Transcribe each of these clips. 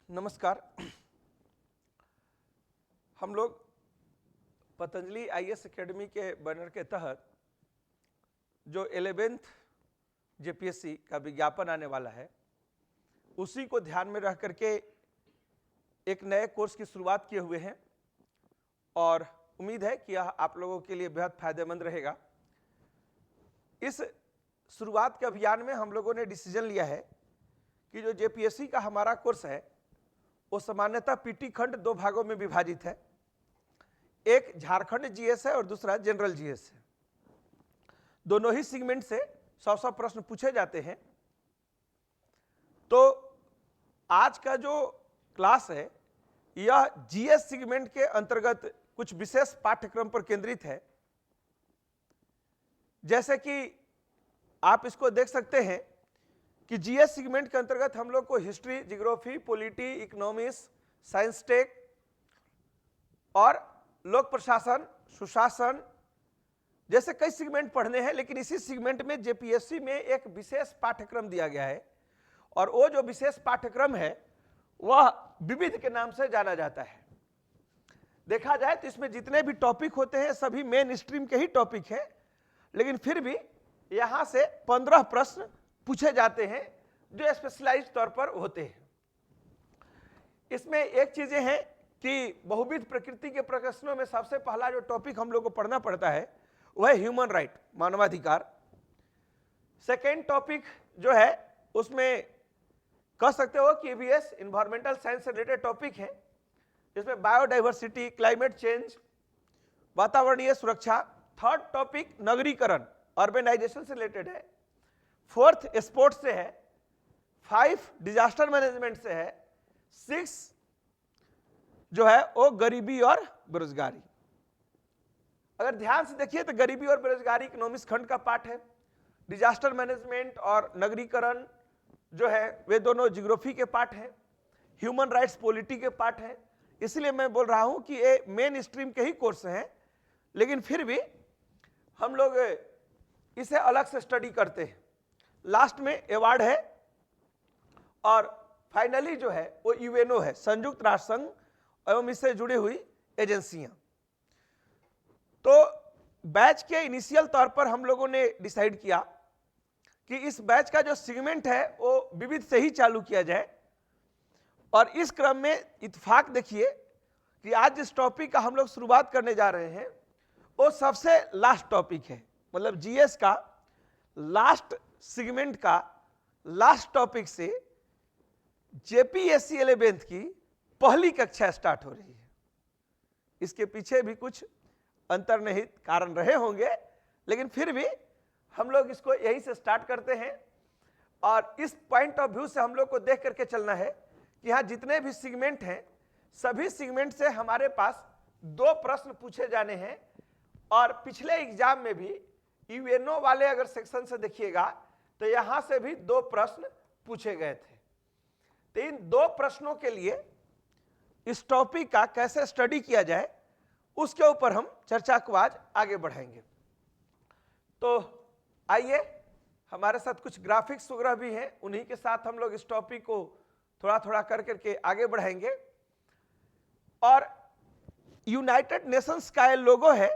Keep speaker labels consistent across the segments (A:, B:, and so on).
A: नमस्कार। हम लोग पतंजलि आईएएस एकेडमी के बैनर के तहत जो 11th जेपीएससी का विज्ञापन आने वाला है, उसी को ध्यान में रख करके एक नए कोर्स की शुरुआत किए हुए हैं और उम्मीद है कि यह आप लोगों के लिए बेहद फायदेमंद रहेगा। इस शुरुआत के अभियान में हम लोगों ने डिसीजन लिया है कि जो जेपीएससी का हमारा कोर्स है वो सामान्यतः पीटी खंड दो भागों में विभाजित है। एक झारखंड जीएस है और दूसरा जनरल जीएस है। दोनों ही सेगमेंट से 100 प्रश्न पूछे जाते हैं। तो आज का जो क्लास है यह जीएस सेगमेंट के अंतर्गत कुछ विशेष पाठ्यक्रम पर केंद्रित है। जैसे कि आप इसको देख सकते हैं कि जीएस सेगमेंट के अंतर्गत हम लोग को history, geography, polity, economics, science tech और लोक प्रशासन, सुशासन जैसे कई सेगमेंट पढ़ने हैं। लेकिन इसी सेगमेंट में जेपीएससी में एक विशेष पाठ्यक्रम दिया गया है और वो जो विशेष पाठ्यक्रम है वह विविध के नाम से जाना जाता है। देखा जाए तो इसमें जितने भी टॉपिक होते हैं सभी मेन स्ट्रीम के ही टॉपिक हैं, लेकिन फिर भी यहां से 15 प्रश्न पूछे जाते हैं जो स्पेशलाइज्ड तौर पर होते हैं। इसमें एक चीजें हैं कि बहुविध प्रकृति के प्रश्नों में सबसे पहला जो टॉपिक हम लोग को पढ़ना पड़ता है वह है ह्यूमन राइट, मानवाधिकार। सेकेंड टॉपिक जो है उसमें कह सकते हो कि ईवीएस, इन्वायरमेंटल साइंस से रिलेटेड टॉपिक है, जिसमें बायोडाइवर्सिटी, क्लाइमेट चेंज, वातावरणीय सुरक्षा। थर्ड टॉपिक नगरीकरण, अर्बेनाइजेशन से रिलेटेड है। फोर्थ स्पोर्ट्स से है। 5 डिजास्टर मैनेजमेंट से है। 6 जो है वो गरीबी और बेरोजगारी। अगर ध्यान से देखिए तो गरीबी और बेरोजगारी इकोनॉमिक्स खंड का पार्ट है। डिजास्टर मैनेजमेंट और नगरीकरण जो है वे दोनों जियोग्राफी के पार्ट हैं। ह्यूमन राइट्स पॉलिटी के पार्ट हैं। इसलिए मैं बोल रहा हूं कि ये मेन स्ट्रीम के ही कोर्स हैं, लेकिन फिर भी हम लोग इसे अलग से स्टडी करते हैं। लास्ट में अवार्ड है और फाइनली जो है वो यूएनओ है, संयुक्त राष्ट्र संघ एवं इससे जुड़ी हुई एजेंसियां। तो बैच के इनिशियल तौर पर हम लोगों ने डिसाइड किया कि इस बैच का जो सेगमेंट है वो विविध से ही चालू किया जाए। और इस क्रम में इत्तेफाक देखिए कि आज जिस टॉपिक का हम लोग शुरुआत करने जा रहे हैं वो सबसे लास्ट टॉपिक है। मतलब जीएस का लास्ट सेगमेंट का लास्ट टॉपिक से जेपीएससी 11th की पहली कक्षा स्टार्ट हो रही है। इसके पीछे भी कुछ अंतर्निहित कारण रहे होंगे, लेकिन फिर भी हम लोग इसको यहीं से स्टार्ट करते हैं। और इस पॉइंट ऑफ व्यू से हम लोग को देख करके चलना है कि यहाँ जितने भी सेगमेंट हैं सभी सेगमेंट से हमारे पास 2 प्रश्न पूछे जाने हैं। और पिछले एग्जाम में भी यूएनओ वाले अगर सेक्शन से देखिएगा तो यहां से भी 2 प्रश्न पूछे गए थे। तो इन 2 प्रश्नों के लिए इस टॉपिक का कैसे स्टडी किया जाए उसके ऊपर हम चर्चा को आज आगे बढ़ाएंगे। तो आइए, हमारे साथ कुछ ग्राफिक्स वगैरह भी हैं, उन्हीं के साथ हम लोग इस टॉपिक को थोड़ा थोड़ा कर करके आगे बढ़ाएंगे। और यूनाइटेड नेशंस का ये लोगो है।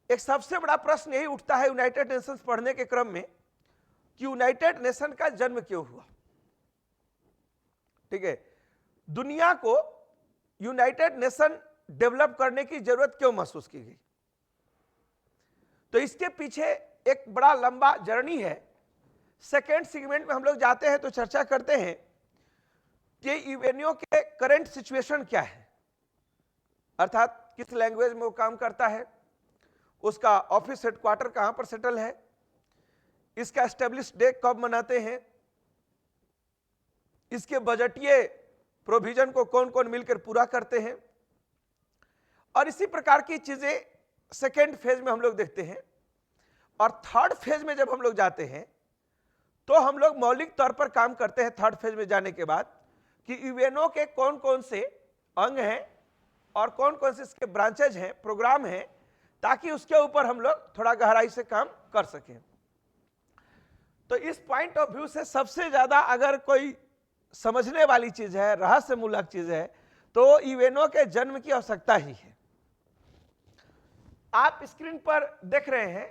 A: एक सबसे बड़ा प्रश्न यही उठता है यूनाइटेड नेशंस पढ़ने के क्रम में कि यूनाइटेड नेशन का जन्म क्यों हुआ। ठीक है, दुनिया को यूनाइटेड नेशन डेवलप करने की जरूरत क्यों महसूस की गई। तो इसके पीछे एक बड़ा लंबा जर्नी है। सेकेंड सेगमेंट में हम लोग जाते हैं तो चर्चा करते हैं कि यूएनओ के करंट सिचुएशन क्या है, अर्थात किस लैंग्वेज में वो काम करता है, उसका ऑफिस हेडक्वार्टर कहां पर सेटल है, इसका एस्टेब्लिश डे कब मनाते हैं, इसके बजटीय प्रोविजन को कौन कौन मिलकर पूरा करते हैं। और इसी प्रकार की चीजें सेकेंड फेज में हम लोग देखते हैं। और थर्ड फेज में जब हम लोग जाते हैं तो हम लोग मौलिक तौर पर काम करते हैं थर्ड फेज में जाने के बाद कि यूएनओ के कौन कौन से अंग हैं और कौन कौन से इसके ब्रांचेज हैं, प्रोग्राम हैं, ताकि उसके ऊपर हम लोग थोड़ा गहराई से काम कर सकें। तो इस पॉइंट ऑफ व्यू से सबसे ज्यादा अगर कोई समझने वाली चीज है, रहस्यमूलक चीज है, तो इवेनो के जन्म की आवश्यकता ही है। आप स्क्रीन पर देख रहे हैं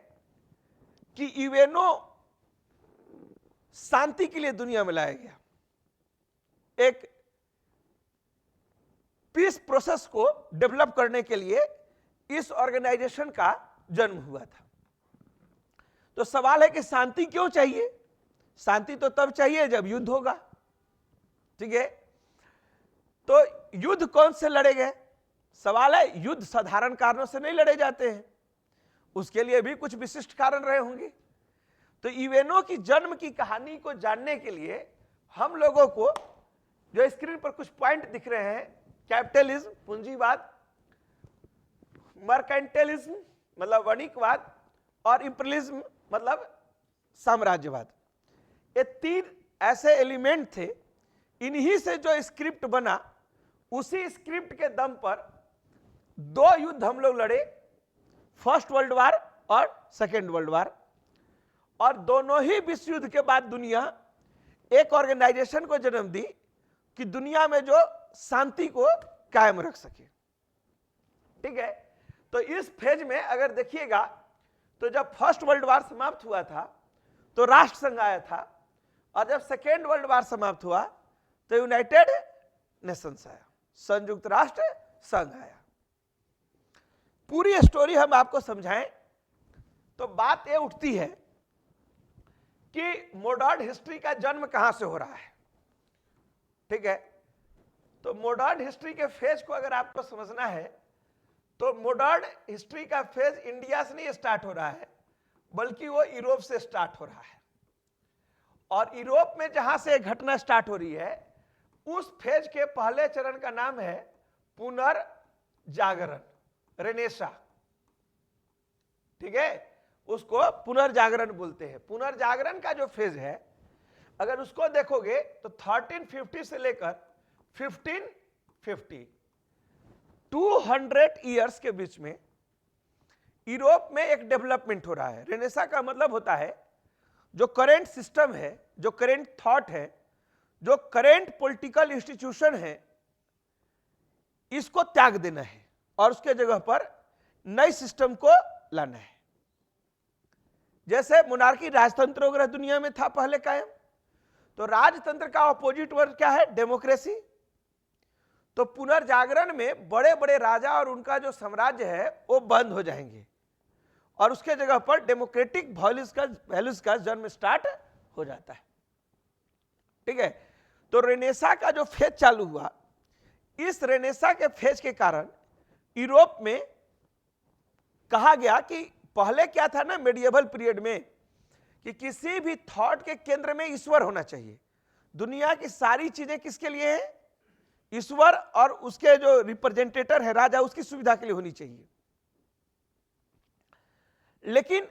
A: कि इवेनो शांति के लिए दुनिया में लाया गया, एक पीस प्रोसेस को डेवलप करने के लिए इस ऑर्गेनाइजेशन का जन्म हुआ था। तो सवाल है कि शांति क्यों चाहिए? शांति तो तब चाहिए जब युद्ध होगा, ठीक है। तो युद्ध कौन से लड़े गए? सवाल है, युद्ध साधारण कारणों से नहीं लड़े जाते हैं, उसके लिए भी कुछ विशिष्ट कारण रहे होंगे। तो इवेनो की जन्म की कहानी को जानने के लिए हम लोगों को जो स्क्रीन पर कुछ पॉइंट दिख रहे हैं, कैपिटलिज्म पूंजीवाद, मर्केंटिलिज्म मतलब वाणिज्यवाद, और इंपीरियलिज्म मतलब साम्राज्यवाद, ये तीन ऐसे एलिमेंट थे। इन्हीं से जो स्क्रिप्ट बना, उसी स्क्रिप्ट के दम पर दो युद्ध हम लोग लड़े, फर्स्ट वर्ल्ड वार और सेकेंड वर्ल्ड वार। और दोनों ही विश्व युद्ध के बाद दुनिया एक ऑर्गेनाइजेशन को जन्म दी कि दुनिया में जो शांति को कायम रख सके, ठीक है। तो इस फेज में अगर देखिएगा तो जब फर्स्ट वर्ल्ड वार समाप्त हुआ था तो राष्ट्र संघ आया था, और जब सेकेंड वर्ल्ड वार समाप्त हुआ तो यूनाइटेड नेशंस आया, संयुक्त राष्ट्र संघ आया। पूरी स्टोरी हम आपको समझाएं तो बात यह उठती है कि मॉडर्न हिस्ट्री का जन्म कहां से हो रहा है, ठीक है। तो मॉडर्न हिस्ट्री के फेज को अगर आपको समझना है तो मॉडर्न हिस्ट्री का फेज इंडिया से नहीं स्टार्ट हो रहा है, बल्कि वो यूरोप से स्टार्ट हो रहा है। और यूरोप में जहां से घटना स्टार्ट हो रही है, उस फेज के पहले चरण का नाम है पुनर्जागरण, रेनेसा, ठीक है। उसको पुनर्जागरण बोलते हैं। पुनर्जागरण का जो फेज है, अगर उसको देखोगे तो 1350 से लेकर 1550 200 ईयर्स के बीच में यूरोप में एक डेवलपमेंट हो रहा है। रेनेसा का मतलब होता है जो करेंट सिस्टम है, जो करेंट थॉट है, जो करेंट पॉलिटिकल इंस्टीट्यूशन है, इसको त्याग देना है और उसके जगह पर नए सिस्टम को लाना है। जैसे मोनार्की, राजतंत्र वगैरह दुनिया में था पहले कायम, तो राजतंत्र का अपोजिट वर्ड क्या है? डेमोक्रेसी। तो पुनर्जागरण में बड़े बड़े राजा और उनका जो साम्राज्य है वो बंद हो जाएंगे और उसके जगह पर डेमोक्रेटिक वैल्यूज का जन्म स्टार्ट हो जाता है, ठीक है। तो रेनेसा का जो फेज चालू हुआ, इस रेनेसा के फेज के कारण यूरोप में कहा गया कि पहले क्या था ना, मेडिएवल पीरियड में, कि किसी भी थॉट के केंद्र में ईश्वर होना चाहिए। दुनिया की सारी चीजें किसके लिए हैं? ईश्वर और उसके जो रिप्रेजेंटेटर है राजा, उसकी सुविधा के लिए होनी चाहिए। लेकिन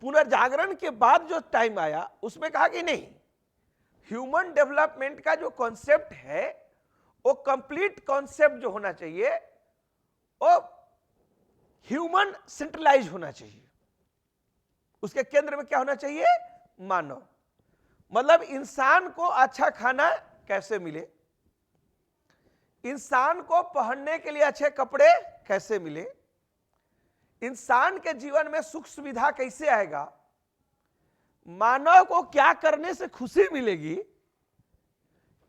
A: पुनर्जागरण के बाद जो टाइम आया, उसमें कहा कि नहीं, ह्यूमन डेवलपमेंट का जो कॉन्सेप्ट है वो कंप्लीट कॉन्सेप्ट जो होना चाहिए वो ह्यूमन सेंट्रलाइज होना चाहिए। उसके केंद्र में क्या होना चाहिए? मानव। मतलब इंसान को अच्छा खाना कैसे मिले, इंसान को पहनने के लिए अच्छे कपड़े कैसे मिले, इंसान के जीवन में सुख सुविधा कैसे आएगा, मानव को क्या करने से खुशी मिलेगी,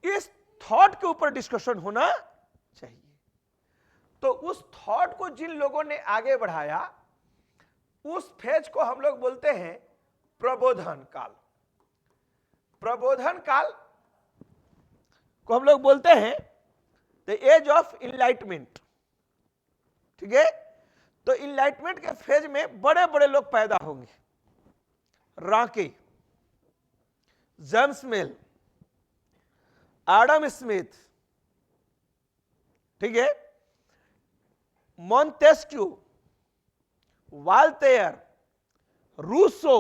A: इस थॉट के ऊपर डिस्कशन होना चाहिए। तो उस थॉट को जिन लोगों ने आगे बढ़ाया, उस फेज को हम लोग बोलते हैं प्रबोधन काल। प्रबोधन काल को हम लोग बोलते हैं द एज ऑफ इनलाइटमेंट, ठीक है। तो इनलाइटमेंट के फेज में बड़े बड़े लोग पैदा होंगे, राके, जेम्स मिल, एडम स्मिथ, ठीक है, मॉन्टेस्क्यू, वाल्टेयर, रूसो,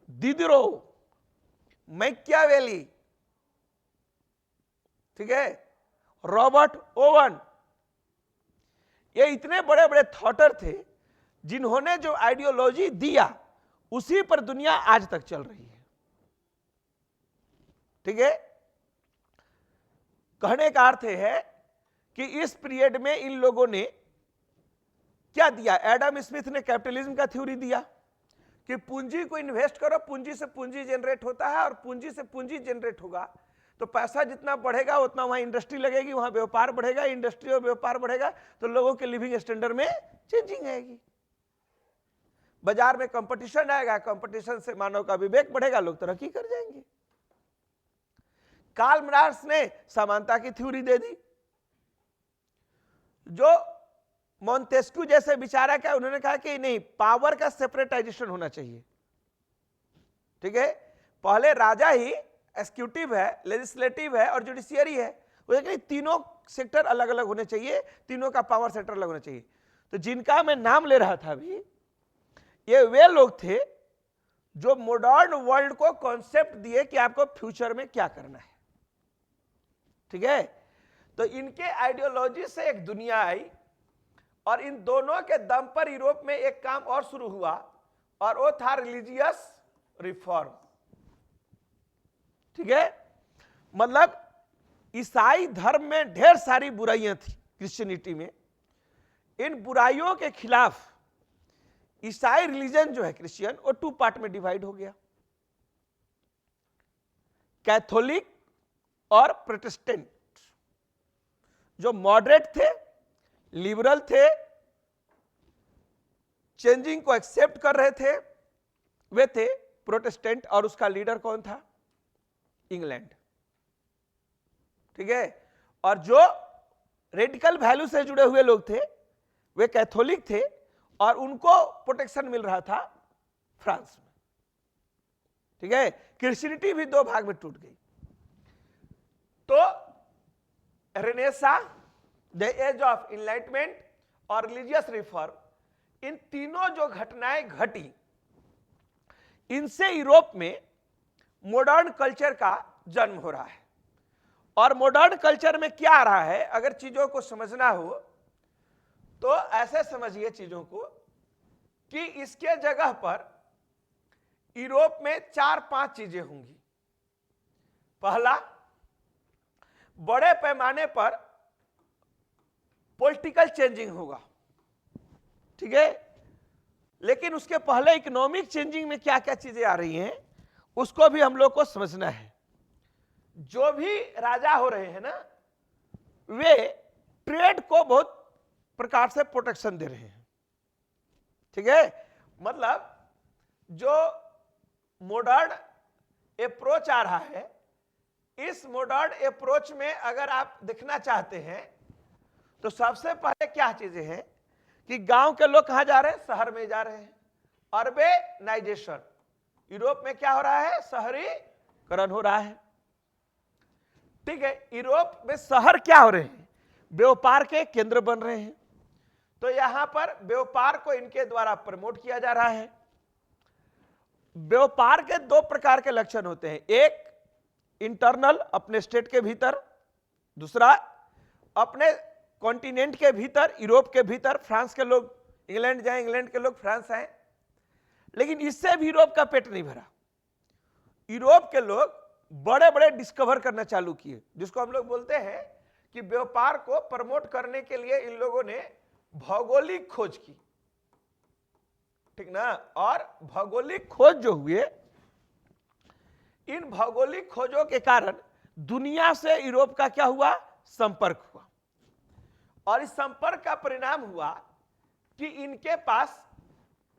A: दिदरो, मैकियावेली, ठीक है, रॉबर्ट ओवन। ये इतने बड़े बड़े थॉटर थे जिन्होंने जो आइडियोलॉजी दिया उसी पर दुनिया आज तक चल रही है, ठीक है। कहने का अर्थ है कि इस पीरियड में इन लोगों ने क्या दिया, एडम स्मिथ ने कैपिटलिज्म का थ्योरी दिया कि पूंजी को इन्वेस्ट करो, पूंजी से पूंजी जनरेट होता है और पूंजी से पूंजी जनरेट होगा तो पैसा जितना बढ़ेगा उतना वहां इंडस्ट्री लगेगी, वहां व्यापार बढ़ेगा, इंडस्ट्री और व्यापार बढ़ेगा तो लोगों के लिविंग स्टैंडर्ड में चेंजिंग आएगी, बाजार में कंपटीशन आएगा, कंपटीशन से मानव का विवेक बढ़ेगा, लोग तरक्की कर जाएंगे। कार्ल मार्क्स ने समानता की थ्योरी दे दी। जो मॉन्टेस्क्यू जैसे विचारक है उन्होंने कहा कि नहीं, पावर का सेपरेटाइजेशन होना चाहिए। ठीक है, पहले राजा ही एग्जीक्यूटिव है, लेजिस्लेटिव है और जुडिशियरी है, वो तीनों सेक्टर अलग अलग होने चाहिए, तीनों का पावर सेक्टर अलग होना चाहिए। तो जिनका मैं नाम ले रहा था अभी, ये वे लोग थे जो मॉडर्न वर्ल्ड को कॉन्सेप्ट दिए कि आपको फ्यूचर में क्या करना है। ठीक है, तो इनके आइडियोलॉजी से एक दुनिया आई और इन दोनों के दम पर यूरोप में एक काम और शुरू हुआ और वो था रिलीजियस रिफॉर्म। ठीक है, मतलब ईसाई धर्म में ढेर सारी बुराइयां थी क्रिश्चियनिटी में, इन बुराइयों के खिलाफ ईसाई रिलीजन जो है क्रिश्चियन, वो 2 पार्ट में डिवाइड हो गया, कैथोलिक और प्रोटेस्टेंट। जो मॉडरेट थे, लिबरल थे, चेंजिंग को एक्सेप्ट कर रहे थे, वे थे प्रोटेस्टेंट और उसका लीडर कौन था, इंग्लैंड। ठीक है, और जो रेडिकल वैल्यू से जुड़े हुए लोग थे वे कैथोलिक थे और उनको प्रोटेक्शन मिल रहा था फ्रांस में। ठीक है, क्रिश्चियनिटी भी 2 भाग में टूट गई। तो renaissance, the age of enlightenment और रिलीजियस रिफॉर्म, इन तीनों जो घटनाएं घटी, इनसे यूरोप में मॉडर्न कल्चर का जन्म हो रहा है। और मॉडर्न कल्चर में क्या आ रहा है, अगर चीजों को समझना हो तो ऐसे समझिए चीजों को कि इसके जगह पर यूरोप में 4-5 चीजें होंगी। पहला, बड़े पैमाने पर पॉलिटिकल चेंजिंग होगा। ठीक है, लेकिन उसके पहले इकोनॉमिक चेंजिंग में क्या क्या चीजें आ रही हैं उसको भी हम लोग को समझना है। जो भी राजा हो रहे हैं ना, वे ट्रेड को बहुत प्रकार से प्रोटेक्शन दे रहे हैं। ठीक है, मतलब जो मॉडर्न अप्रोच आ रहा है, इस मॉडर्न अप्रोच में अगर आप देखना चाहते हैं तो सबसे पहले क्या चीजें हैं कि गांव के लोग कहां जा रहे हैं, शहर में जा रहे हैं। अर्बेनाइजेशन, यूरोप में क्या हो रहा है, शहरीकरण हो रहा है। ठीक है, यूरोप में शहर क्या हो रहे हैं, व्यापार के केंद्र बन रहे हैं। तो यहां पर व्यापार को इनके द्वारा प्रमोट किया जा रहा है। व्यापार के 2 प्रकार के लक्षण होते हैं, एक इंटरनल अपने स्टेट के भीतर, दूसरा अपने कॉन्टिनेंट के भीतर, यूरोप के भीतर। फ्रांस के लोग इंग्लैंड जाएं, इंग्लैंड के लोग फ्रांस आए, लेकिन इससे भी यूरोप का पेट नहीं भरा। यूरोप के लोग बड़े बड़े डिस्कवर करना चालू किए, जिसको हम लोग बोलते हैं कि व्यापार को प्रमोट करने के लिए इन लोगों ने भौगोलिक खोज की। ठीक ना, और भौगोलिक खोज जो हुए, इन भौगोलिक खोजों के कारण दुनिया से यूरोप का क्या हुआ, संपर्क हुआ। और इस संपर्क का परिणाम हुआ कि इनके पास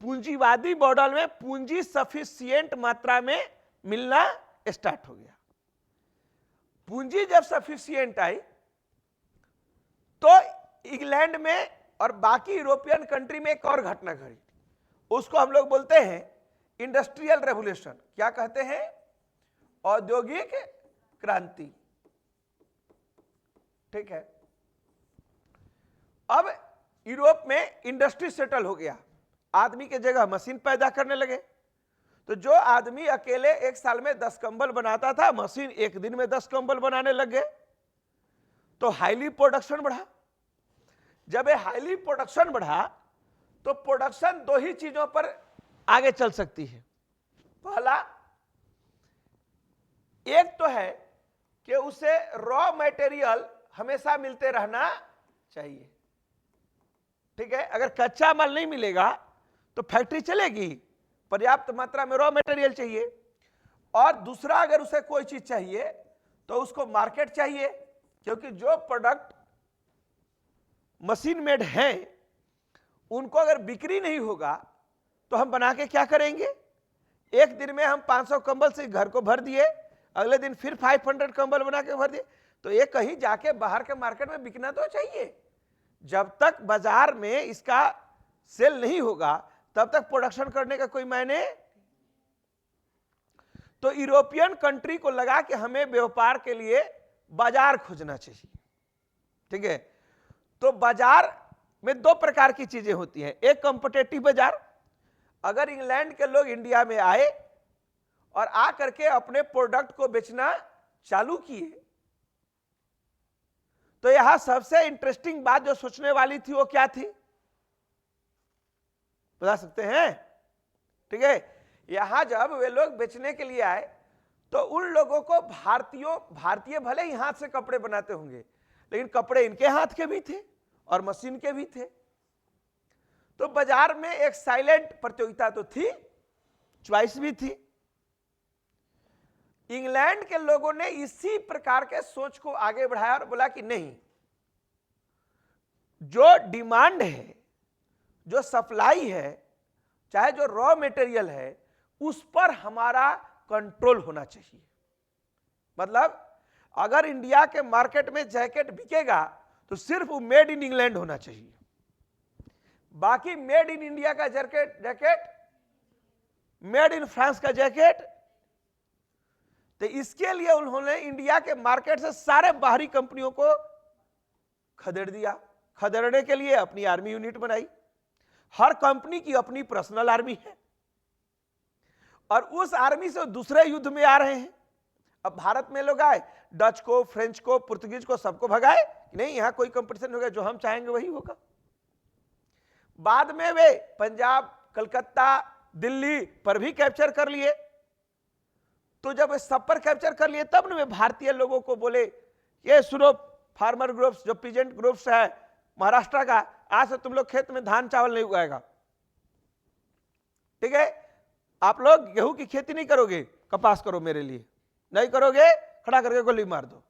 A: पूंजीवादी मॉडल में पूंजी सफिशिएंट मात्रा में मिलना स्टार्ट हो गया। पूंजी जब सफिशिएंट आई तो इंग्लैंड में और बाकी यूरोपियन कंट्री में एक और घटना घटी, उसको हम लोग बोलते हैं इंडस्ट्रियल रेवोल्यूशन। क्या कहते हैं, औद्योगिक क्रांति। ठीक है, अब यूरोप में इंडस्ट्री सेटल हो गया, आदमी के जगह मशीन पैदा करने लगे। तो जो आदमी अकेले एक साल में 10 कंबल बनाता था, मशीन एक दिन में 10 कंबल बनाने लग गए। तो हाईली प्रोडक्शन बढ़ा। जब ये हाईली प्रोडक्शन बढ़ा तो प्रोडक्शन 2 ही चीजों पर आगे चल सकती है। पहला, एक तो है कि उसे रॉ मटेरियल हमेशा मिलते रहना चाहिए। ठीक है, अगर कच्चा माल नहीं मिलेगा तो फैक्ट्री चलेगी, पर्याप्त मात्रा में रॉ मटेरियल चाहिए। और दूसरा, अगर उसे कोई चीज चाहिए तो उसको मार्केट चाहिए, क्योंकि जो प्रोडक्ट मशीन मेड हैं उनको अगर बिक्री नहीं होगा तो हम बना के क्या करेंगे? एक दिन में हम 500 कंबल से घर को भर दिए, अगले दिन फिर 500 कंबल बना के भर दिए, तो ये कहीं जाके बाहर के मार्केट में बिकना तो चाहिए। जब तक बाजार में इसका सेल नहीं होगा तब तक प्रोडक्शन करने का कोई मायने। तो यूरोपियन कंट्री को लगा कि हमें व्यापार के लिए बाजार खोजना चाहिए। ठीक है, तो बाजार में दो प्रकार की चीजें होती हैं। एक कॉम्पिटिटिव बाजार, अगर इंग्लैंड के लोग इंडिया में आए और आ करके अपने प्रोडक्ट को बेचना चालू किए, तो यहां सबसे इंटरेस्टिंग बात जो सोचने वाली थी वो क्या थी, बता सकते हैं? ठीक है, यहां जब वे लोग बेचने के लिए आए तो उन लोगों को भारतीय भले ही हाथ से कपड़े बनाते होंगे, लेकिन कपड़े इनके हाथ के भी थे और मशीन के भी थे। तो बाजार में एक साइलेंट प्रतियोगिता तो थी, चॉइस भी थी। इंग्लैंड के लोगों ने इसी प्रकार के सोच को आगे बढ़ाया और बोला कि नहीं, जो डिमांड है, जो सप्लाई है, चाहे जो रॉ मटेरियल है, उस पर हमारा कंट्रोल होना चाहिए। मतलब अगर इंडिया के मार्केट में जैकेट बिकेगा तो सिर्फ वो मेड इन इंग्लैंड होना चाहिए, बाकी मेड इन इंडिया का जैकेट, मेड इन फ्रांस का जैकेट। तो इसके लिए उन्होंने इंडिया के मार्केट से सारे बाहरी कंपनियों को खदेड़ दिया। खदेड़ने के लिए अपनी आर्मी यूनिट बनाई। हर कंपनी की अपनी पर्सनल आर्मी है और उस आर्मी से दूसरे युद्ध में आ रहे हैं। अब भारत में लोग आए, डच को, फ्रेंच को, पुर्तगीज को, सबको भगाए, नहीं यहां कोई कंपटीशन होगा, जो हम चाहेंगे वही होगा। बाद में वे पंजाब, कलकत्ता, दिल्ली पर भी कैप्चर कर लिए। तो जब वे सब पर कैप्चर कर लिए तब वे भारतीय लोगों को बोले, ये सुनो फार्मर ग्रुप्स, जो पीजेंट ग्रुप्स है महाराष्ट्र का, आज से तुम लोग खेत में धान चावल नहीं उगाएगा। ठीक है, आप लोग गेहूं की खेती नहीं करोगे, कपास करो मेरे लिए, नहीं करोगे खड़ा करके गोली मार दो।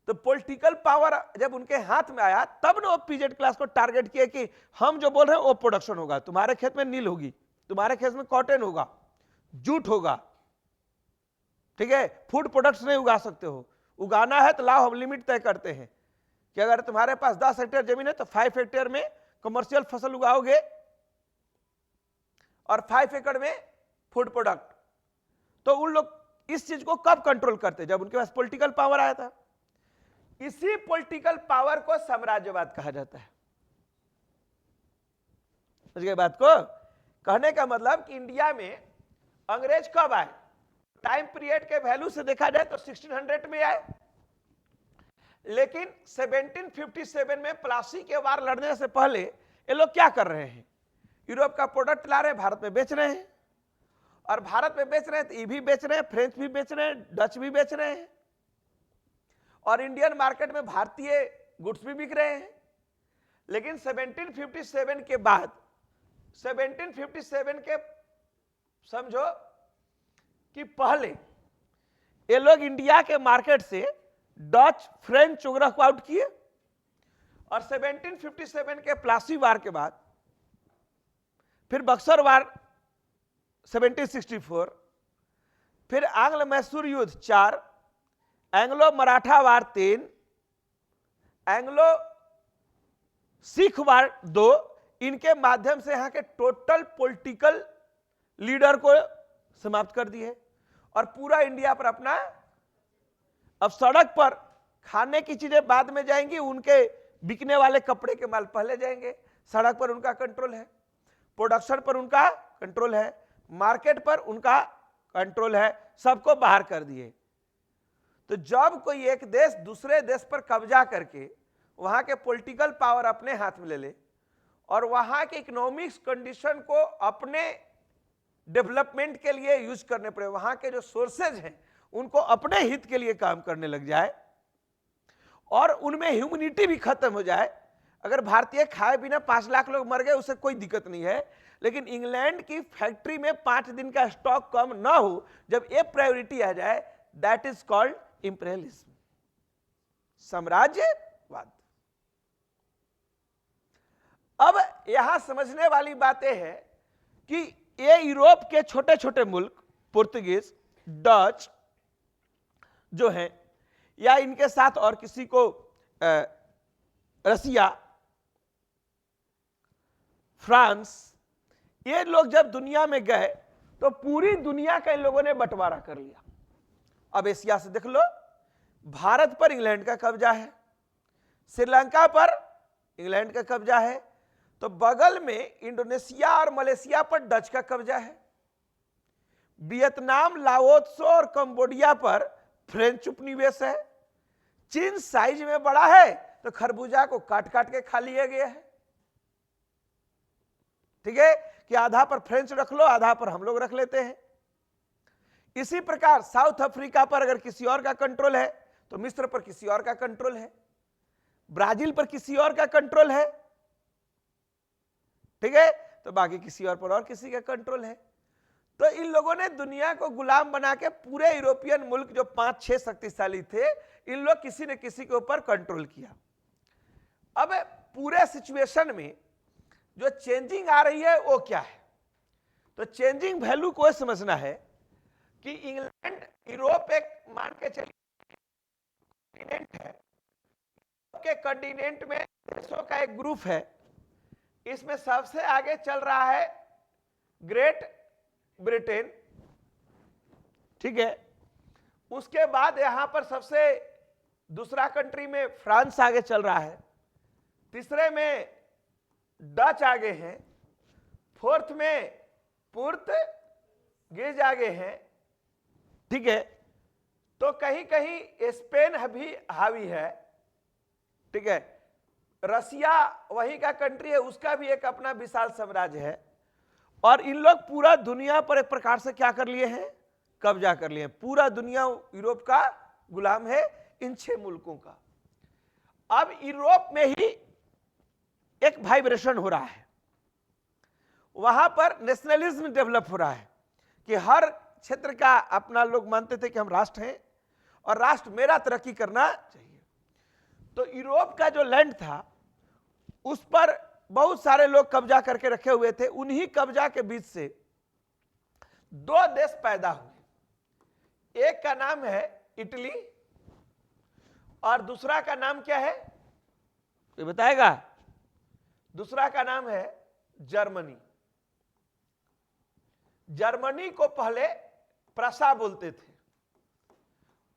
A: तो पॉलिटिकल पावर जब उनके हाथ में आया तब ना वो पीजेड क्लास को टारगेट किए कि हम जो बोल रहे हैं वो प्रोडक्शन होगा, तुम्हारे खेत में नील होगी, तुम्हारे खेत में कॉटन होगा, जूट होगा। ठीक है, फूड प्रोडक्ट्स नहीं उगा सकते हो, उगाना है तो लाओ, हम लिमिट तय करते हैं कि अगर तुम्हारे पास 10 हेक्टेयर जमीन है तो 5 हेक्टेयर में कमर्शियल फसल उगाओगे और 5 एकड़ में फूड प्रोडक्ट। तो उन लोग इस चीज को कब कंट्रोल करते? जब उनके पास पॉलिटिकल पावर आया था। इसी पॉलिटिकल पावर को साम्राज्यवाद कहा जाता है। समझ गए बात को? कहने का मतलब कि इंडिया में अंग्रेज कब आए? टाइम पीरियड के वैल्यू से देखा जाए तो 1600 में आए, लेकिन 1757 में प्लासी के वार लड़ने से पहले ये लोग क्या कर रहे हैं? यूरोप का प्रोडक्ट ला रहे हैं, भारत में बेच रहे हैं, और भारत में बेच रहे हैं तो ये भी बेच रहे हैं, फ्रेंच भी बेच रहे हैं, डच भी बेच रहे हैं, और इंडियन मार्केट में भारतीय गुड्स भी बिक रहे हैं। लेकिन 1757 के बाद, 1757 के समझो कि पहले ये लोग इंडिया के मार्केट से डच, फ्रेंच वगैरह को आउट किए, और 1757 के प्लासी वार के बाद फिर बक्सर वार 1764, फिर आंग्ल मैसूर युद्ध 4, एंग्लो मराठा वार 3, एंग्लो सिख वार 2, इनके माध्यम से यहां के टोटल पॉलिटिकल लीडर को समाप्त कर दिए और पूरा इंडिया पर अपना, अब सड़क पर खाने की चीजें बाद में जाएंगी, उनके बिकने वाले कपड़े के माल पहले जाएंगे। सड़क पर उनका कंट्रोल है, प्रोडक्शन पर उनका कंट्रोल है, मार्केट पर उनका कंट्रोल है, सबको बाहर कर दिए। तो जब कोई एक देश दूसरे देश पर कब्जा करके वहां के पॉलिटिकल पावर अपने हाथ में ले ले और वहां के इकोनॉमिक्स कंडीशन को अपने डेवलपमेंट के लिए यूज करने पड़े, वहां के जो सोर्सेज हैं उनको अपने हित के लिए काम करने लग जाए और उनमें ह्यूमैनिटी भी खत्म हो जाए। अगर भारतीय खाए बिना 5 लाख लोग मर गए उससे कोई दिक्कत नहीं है, लेकिन इंग्लैंड की फैक्ट्री में 5 दिन का स्टॉक कम ना हो, जब ये प्रायोरिटी आ जाए, दैट इज कॉल्ड इंपीरियलिज्म, साम्राज्यवाद। अब यहां समझने वाली बातें हैं कि ये यूरोप के छोटे छोटे मुल्क, पुर्तगीज, डच जो हैं, या इनके साथ और किसी को रसिया, फ्रांस, ये लोग जब दुनिया में गए तो पूरी दुनिया का इन लोगों ने बंटवारा कर लिया। अब एशिया से देख लो, भारत पर इंग्लैंड का कब्जा है, श्रीलंका पर इंग्लैंड का कब्जा है, तो बगल में इंडोनेशिया और मलेशिया पर डच का कब्जा है, वियतनाम, लाओत्सो और कंबोडिया पर फ्रेंच उपनिवेश है, चीन साइज में बड़ा है तो खरबूजा को काट काट के खा लिया गया है। ठीक है कि आधा पर फ्रेंच रख लो, आधा पर हम लोग रख लेते हैं। इसी प्रकार साउथ अफ्रीका पर अगर किसी और का कंट्रोल है तो मिस्र पर किसी और का कंट्रोल है, ब्राजील पर किसी और का कंट्रोल है, ठीक है, तो बाकी किसी और पर और किसी का कंट्रोल है। तो इन लोगों ने दुनिया को गुलाम बना के पूरे यूरोपियन मुल्क जो 5-6 शक्तिशाली थे, इन लोग किसी न किसी के ऊपर कंट्रोल किया। अब पूरे सिचुएशन में जो चेंजिंग आ रही है वो क्या है? तो चेंजिंग वैल्यू को समझना है कि इंग्लैंड, यूरोप एक मान के चलिए कॉन्टिनेंट है, के कॉन्टिनेंट में देशों का एक ग्रुप है, इसमें सबसे आगे चल रहा है ग्रेट ब्रिटेन, ठीक है, उसके बाद यहां पर सबसे दूसरा कंट्री में फ्रांस आगे चल रहा है, तीसरे में डच आगे हैं, फोर्थ में पुर्तगीज आगे हैं, ठीक है, तो कहीं कहीं स्पेन भी हावी है, ठीक है, रसिया वही का कंट्री है, उसका भी एक अपना विशाल साम्राज्य है, और इन लोग पूरा दुनिया पर एक प्रकार से क्या कर लिए हैं? कब्जा कर लिए हैं। पूरा दुनिया यूरोप का गुलाम है इन 6 मुल्कों का। अब यूरोप में ही एक वाइब्रेशन हो रहा है, वहां पर नेशनलिज्म डेवलप हो रहा है कि हर क्षेत्र का अपना, लोग मानते थे कि हम राष्ट्र हैं और राष्ट्र मेरा तरक्की करना चाहिए। तो यूरोप का जो लैंड था उस पर बहुत सारे लोग कब्जा करके रखे हुए थे। उन्हीं कब्जा के बीच से 2 देश पैदा हुए, एक का नाम है इटली और दूसरा का नाम क्या है, कोई बताएगा? दूसरा का नाम है जर्मनी। जर्मनी को पहले प्रसा बोलते थे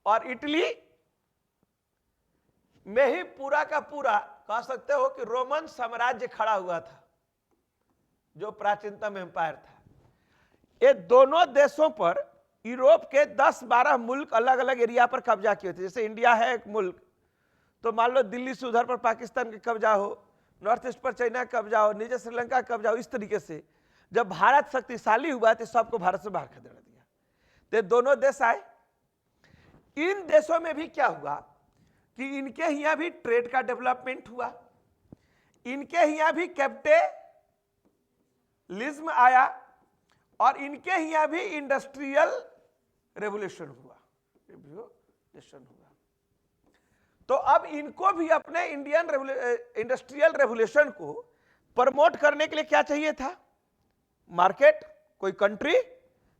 A: और इटली में ही पूरा का पूरा कह सकते हो कि रोमन साम्राज्य खड़ा हुआ था, जो प्राचीनतम एम्पायर था। ये दोनों देशों पर यूरोप के 10-12 मुल्क अलग अलग एरिया पर कब्जा किए थे। जैसे इंडिया है एक मुल्क, तो मान लो दिल्ली से उधर पर पाकिस्तान का कब्जा हो, नॉर्थ ईस्ट पर चाइना का कब्जा हो, नीचे श्रीलंका का कब्जा हो। इस तरीके से जब भारत शक्तिशाली हुआ तो सबको भारत से बाहर खदेड़ दिया। तो दोनों देश आए। इन देशों में भी क्या हुआ कि इनके यहां भी ट्रेड का डेवलपमेंट हुआ, इनके यहां भी कैपिटलिज्म आया और इनके यहां भी इंडस्ट्रियल रेवोल्यूशन हुआ। तो अब इनको भी अपने इंडियन इंडस्ट्रियल रेवोल्यूशन को प्रमोट करने के लिए क्या चाहिए था? मार्केट, कोई कंट्री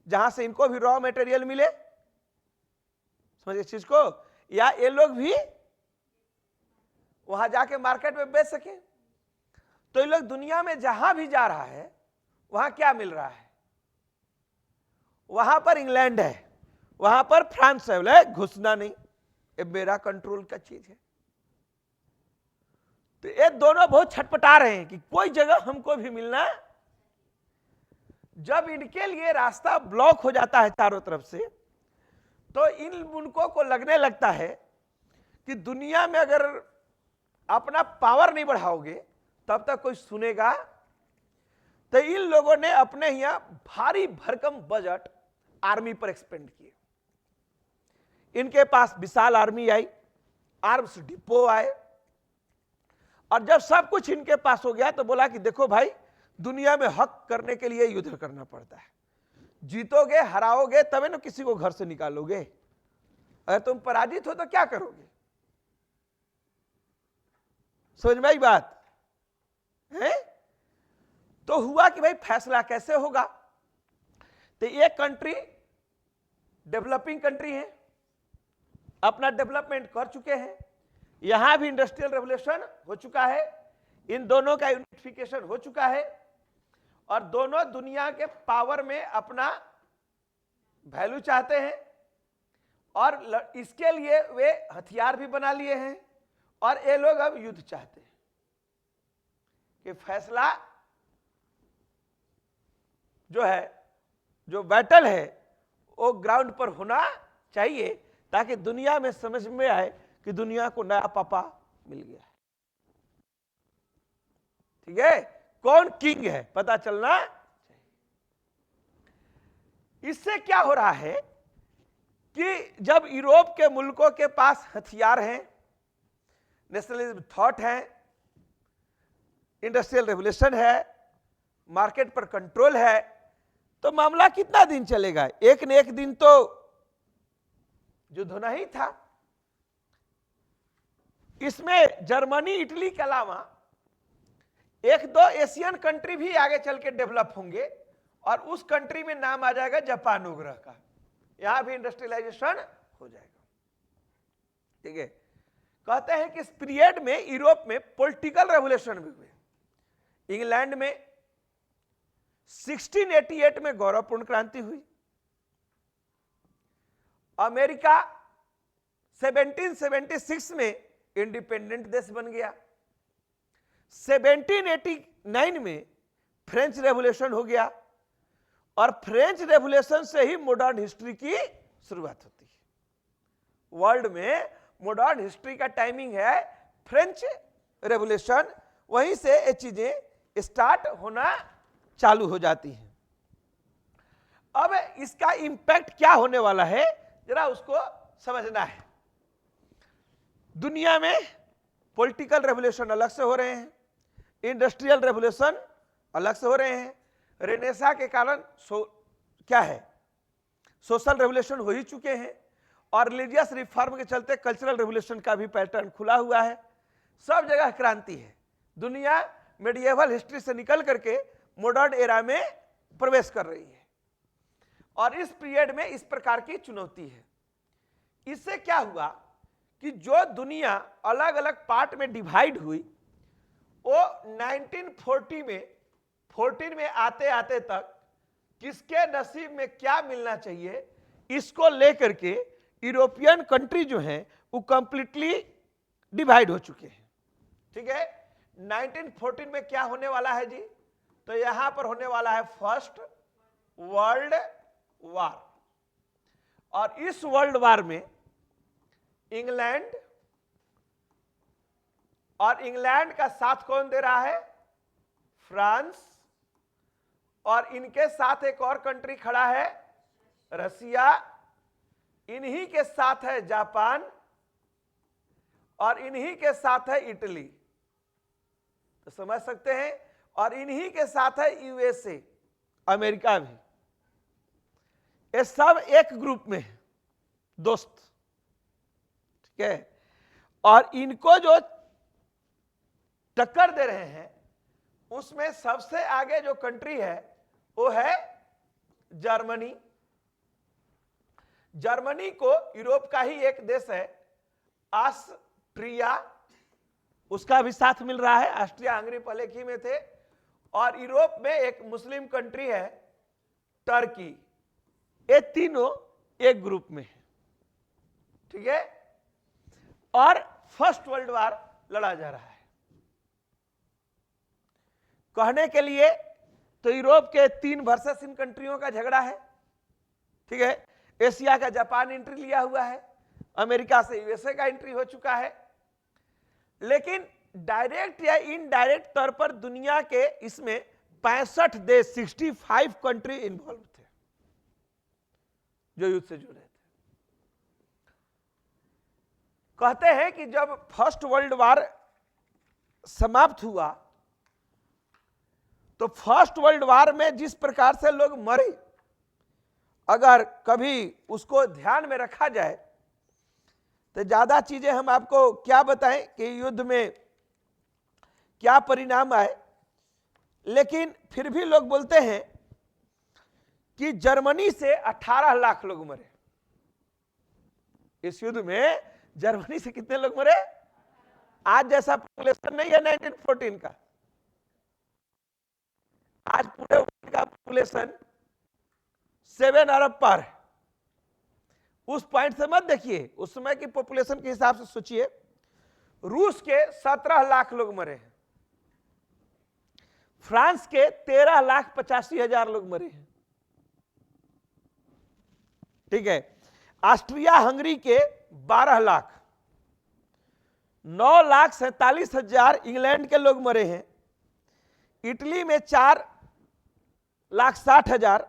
A: जहां से इनको भी रॉ मटेरियल मिले, समझिए इस चीज को, या ये लोग भी वहां जाके मार्केट में बेच सके। तो ये लोग दुनिया में जहां भी जा रहा है वहां क्या मिल रहा है? वहां पर इंग्लैंड है, वहां पर फ्रांस है, बोले घुसना नहीं, ये मेरा कंट्रोल का चीज है। तो ये दोनों बहुत छटपटा रहे हैं कि कोई जगह हमको भी मिलना। जब इनके लिए रास्ता ब्लॉक हो जाता है चारों तरफ से, तो इन मुल्कों को लगने लगता है कि दुनिया में अगर अपना पावर नहीं बढ़ाओगे तब तक कोई सुनेगा। तो इन लोगों ने अपने यहां भारी भरकम बजट आर्मी पर एक्सपेंड किए। इनके पास विशाल आर्मी आई, आर्म्स डिपो आए, और जब सब कुछ इनके पास हो गया तो बोला कि देखो भाई, दुनिया में हक करने के लिए युद्ध करना पड़ता है, जीतोगे हराओगे तभी ना किसी को घर से निकालोगे, अगर तुम पराजित हो तो क्या करोगे? समझ में आई बात है? तो हुआ कि भाई फैसला कैसे होगा? तो ये कंट्री डेवलपिंग कंट्री है, अपना डेवलपमेंट कर चुके हैं, यहां भी इंडस्ट्रियल रेवोल्यूशन हो चुका है, इन दोनों का यूनिफिकेशन हो चुका है, और दोनों दुनिया के पावर में अपना वैल्यू चाहते हैं, और इसके लिए वे हथियार भी बना लिए हैं, और ये लोग अब युद्ध चाहते हैं कि फैसला जो है, जो बैटल है, वो ग्राउंड पर होना चाहिए, ताकि दुनिया में समझ में आए कि दुनिया को नया पापा मिल गया है। ठीक है, कौन किंग है पता चलना चाहिए। इससे क्या हो रहा है कि जब यूरोप के मुल्कों के पास हथियार हैं, नेशनलिज्म थॉट है, इंडस्ट्रियल रेवोल्यूशन है, मार्केट पर कंट्रोल है, तो मामला कितना दिन चलेगा? एक न एक दिन तो युद्ध होना ही था। इसमें जर्मनी, इटली के अलावा एक दो एशियन कंट्री भी आगे चल के डेवलप होंगे, और उस कंट्री में नाम आ जाएगा जापान उपग्रह का, यहां भी इंडस्ट्रियलाइजेशन हो जाएगा। ठीक है, कहते हैं कि इस पीरियड में यूरोप में पॉलिटिकल रेवोल्यूशन भी हुए। इंग्लैंड में 1688 में गौरवपूर्ण क्रांति हुई, अमेरिका 1776 में इंडिपेंडेंट देश बन गया, 1789 में फ्रेंच रेवोल्यूशन हो गया, और फ्रेंच रेवोल्यूशन से ही मॉडर्न हिस्ट्री की शुरुआत होती है। वर्ल्ड में मॉडर्न हिस्ट्री का टाइमिंग है फ्रेंच रेवोल्यूशन, वहीं से ये चीजें स्टार्ट होना चालू हो जाती हैं। अब इसका इंपैक्ट क्या होने वाला है, जरा उसको समझना है। दुनिया में पॉलिटिकल रेवोल्यूशन अलग से हो रहे हैं, इंडस्ट्रियल रेवोल्यूशन अलग से हो रहे हैं, रेनेसा के कारण क्या है, सोशल रेवोल्यूशन हो ही चुके हैं, और रिलीजियस रिफॉर्म के चलते कल्चरल रेवोल्यूशन का भी पैटर्न खुला हुआ है। सब जगह क्रांति है, दुनिया मेडिएवल हिस्ट्री से निकल करके मॉडर्न एरा में प्रवेश कर रही है, और इस पीरियड में इस प्रकार की चुनौती है। इससे क्या हुआ कि जो दुनिया अलग अलग पार्ट में डिवाइड हुई, वो 1914 में आते आते तक किसके नसीब में क्या मिलना चाहिए, इसको लेकर के यूरोपियन कंट्री जो हैं वो कंप्लीटली डिवाइड हो चुके हैं। ठीक है, 1914 में क्या होने वाला है जी? तो यहां पर होने वाला है फर्स्ट वर्ल्ड वार, और इस वर्ल्ड वार में इंग्लैंड, और इंग्लैंड का साथ कौन दे रहा है? फ्रांस, और इनके साथ एक और कंट्री खड़ा है रसिया, इन्हीं के साथ है जापान, और इन्हीं के साथ है इटली, तो समझ सकते हैं, और इन्हीं के साथ है यूएसए, अमेरिका भी। ये सब एक ग्रुप में है, दोस्त। ठीक है, और इनको जो टक्कर दे रहे हैं उसमें सबसे आगे जो कंट्री है वो है जर्मनी। जर्मनी को यूरोप का ही एक देश है ऑस्ट्रिया, उसका भी साथ मिल रहा है। ऑस्ट्रिया हंगरी पहले एक ही में थे। और यूरोप में एक मुस्लिम कंट्री है टर्की। ये तीनों एक ग्रुप में है। ठीक है, और फर्स्ट वर्ल्ड वार लड़ा जा रहा है। कहने के लिए तो यूरोप के 3 वर्सेस इन कंट्रियों का झगड़ा है। ठीक है, एशिया का जापान एंट्री लिया हुआ है, अमेरिका से यूएसए का एंट्री हो चुका है। लेकिन डायरेक्ट या इनडायरेक्ट तौर पर दुनिया के इसमें 65 देश 65 कंट्री इन्वॉल्व थे जो युद्ध से जुड़े थे। कहते हैं कि जब फर्स्ट वर्ल्ड वॉर समाप्त हुआ तो फर्स्ट वर्ल्ड वॉर में जिस प्रकार से लोग मरे, अगर कभी उसको ध्यान में रखा जाए तो ज्यादा चीजें हम आपको क्या बताएं कि युद्ध में क्या परिणाम आए, लेकिन फिर भी लोग बोलते हैं कि जर्मनी से 18 लाख लोग मरे। इस युद्ध में जर्मनी से कितने लोग मरे? आज जैसा पॉपुलेशन नहीं है 1914 का। आज पूरे वर्ल्ड का पॉपुलेशन 7 अरब पार है। उस पॉइंट से मत देखिए, उस समय की पॉपुलेशन के हिसाब से सोचिए। रूस के 17 लाख लोग मरे हैं, फ्रांस के 13,85,000 लोग मरे हैं, ठीक है। ऑस्ट्रिया हंगरी के 12 लाख, 9,47,000 इंग्लैंड के लोग मरे हैं, इटली में 4,60,000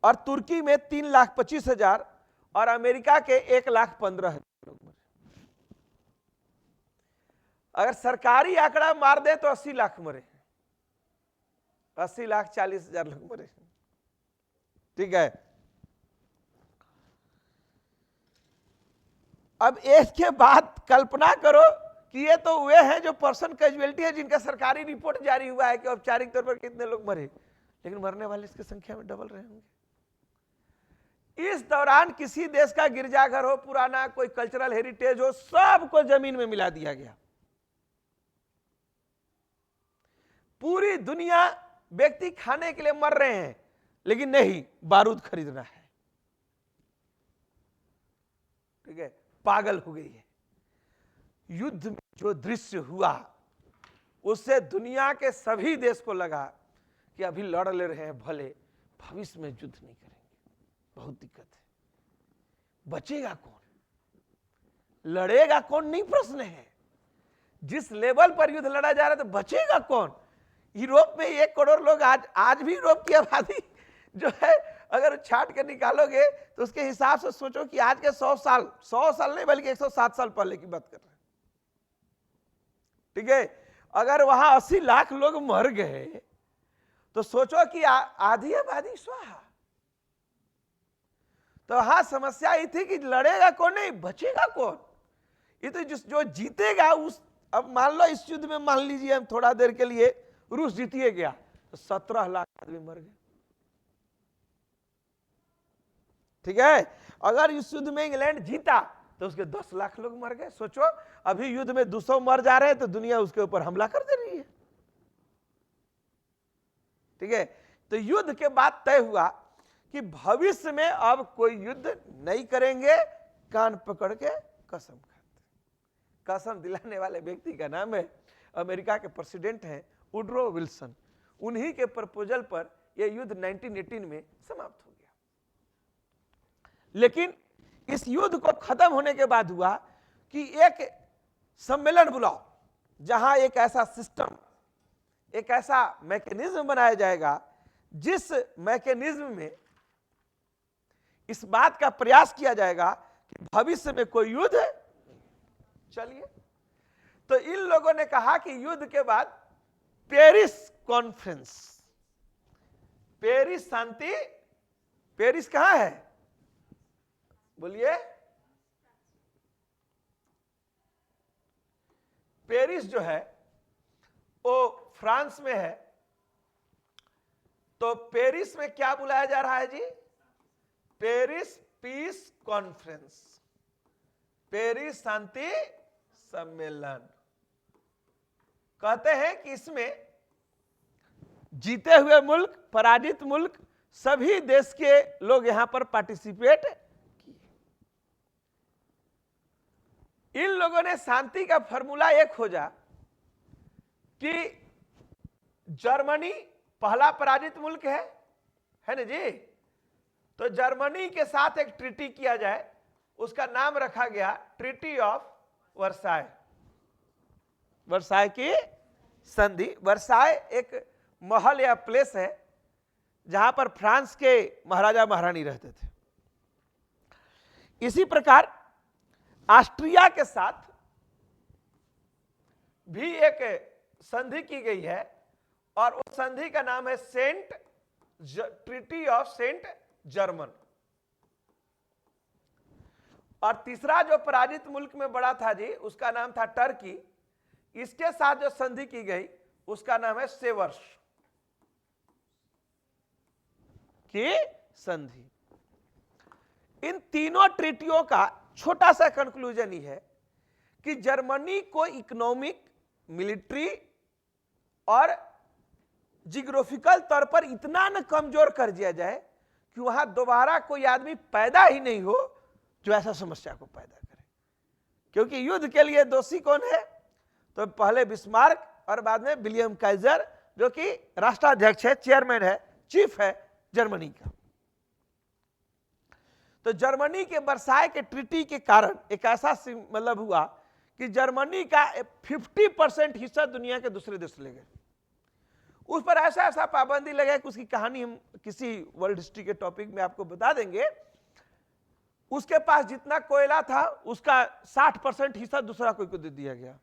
A: और तुर्की में 3,25,000 और अमेरिका के 1,15,000 लोग मरे। अगर सरकारी आंकड़ा मार दे तो 80 लाख मरे, 80,40,000 लोग मरे, ठीक है। अब इसके बाद कल्पना करो कि ये तो वे हैं जो पर्सन कैजुअलिटी है, जिनका सरकारी रिपोर्ट जारी हुआ है कि औपचारिक तौर पर कितने लोग मरे, लेकिन मरने वाले इसकी संख्या में डबल रहे होंगे। इस दौरान किसी देश का गिरजाघर हो, पुराना कोई कल्चरल हेरिटेज हो, सबको जमीन में मिला दिया गया। पूरी दुनिया व्यक्ति खाने के लिए मर रहे हैं, लेकिन नहीं, बारूद खरीदना है, ठीक है। पागल हो गई है। युद्ध में जो दृश्य हुआ उससे दुनिया के सभी देश को लगा कि अभी लड़ ले रहे हैं, भले भविष्य में युद्ध नहीं करेंगे, बहुत दिक्कत है। बचेगा कौन, लड़ेगा कौन, नहीं प्रश्न है। जिस लेवल पर युद्ध लड़ा जा रहा है तो बचेगा कौन। यूरोप में 1 करोड़ लोग, आज भी यूरोप की आबादी जो है अगर छाट के निकालोगे तो उसके हिसाब से सोचो कि आज के 100 साल नहीं बल्कि 107 साल पहले की बात कर रहे हैं, ठीक है। अगर वहां 80 लाख लोग मर गए तो सोचो कि आधी आबादी स्वाहा। तो वहां समस्या ये थी कि लड़ेगा कौन, नहीं बचेगा कौन। ये तो जो जीतेगा उस, अब मान लो इस युद्ध में मान लीजिए हम थोड़ा देर के लिए रूस जीतिए गया तो 17 लाख आदमी मर गए, ठीक है। अगर इस युद्ध में इंग्लैंड जीता तो उसके 10 लाख लोग मर गए। सोचो अभी युद्ध में 200 मर जा रहे हैं तो दुनिया उसके ऊपर हमला कर दे रही है, ठीक है। तो युद्ध के बाद तय हुआ कि भविष्य में अब कोई युद्ध नहीं करेंगे। कान पकड़ के कसम खाते। कसम दिलाने वाले व्यक्ति का नाम है, अमेरिका के प्रेसिडेंट हैं वुडरो विल्सन। उन्हीं के प्रपोजल पर यह युद्ध 1918 में समाप्त हो गया। लेकिन इस युद्ध को खत्म होने के बाद हुआ कि एक सम्मेलन बुलाओ जहां एक ऐसा सिस्टम, एक ऐसा मैकेनिज्म बनाया जाएगा जिस मैकेनिज्म में इस बात का प्रयास किया जाएगा कि भविष्य में कोई युद्ध चलिए। तो इन लोगों ने कहा कि युद्ध के बाद पेरिस कॉन्फ्रेंस, पेरिस शांति, पेरिस कहां है बोलिए, पेरिस जो है वो फ्रांस में है। तो पेरिस में क्या बुलाया जा रहा है जी, पेरिस पीस कॉन्फ्रेंस, पेरिस शांति सम्मेलन। कहते हैं कि इसमें जीते हुए मुल्क, पराजित मुल्क, सभी देश के लोग यहां पर पार्टिसिपेट किए। इन लोगों ने शांति का फॉर्मूला एक खोजा कि जर्मनी पहला पराजित मुल्क है ना जी, तो जर्मनी के साथ एक ट्रीटी किया जाए, उसका नाम रखा गया ट्रीटी ऑफ वर्साय, वर्साय की संधि। वर्साय एक महल या प्लेस है जहां पर फ्रांस के महाराजा महारानी रहते थे। इसी प्रकार ऑस्ट्रिया के साथ भी एक संधि की गई है और उस संधि का नाम है ट्रीटी ऑफ सेंट जर्मन। और तीसरा जो पराजित मुल्क में बड़ा था जी, उसका नाम था टर्की। इसके साथ जो संधि की गई उसका नाम है सेवर्स की संधि। इन तीनों ट्रीटियों का छोटा सा कंक्लूजन ही है कि जर्मनी को इकोनॉमिक, मिलिट्री और जियोग्राफिकल तौर पर इतना न कमजोर कर दिया जाए कि वहां दोबारा कोई आदमी पैदा ही नहीं हो जो ऐसा समस्या को पैदा करे। क्योंकि युद्ध के लिए दोषी कौन है? तो पहले बिस्मार्क और बाद में विलियम काइजर, जो कि राष्ट्राध्यक्ष है, चेयरमैन है, चीफ है जर्मनी का। तो जर्मनी के वर्साय के ट्रीटी के कारण एक ऐसा मतलब हुआ कि जर्मनी का 50% हिस्सा दुनिया के दूसरे देश ले गए। उस पर ऐसा ऐसा पाबंदी लगा कि उसकी कहानी हम किसी वर्ल्ड हिस्ट्री के टॉपिक में आपको बता देंगे। उसके पास जितना कोयला था उसका 60% हिस्सा दूसरा कोई को दे दिया गया,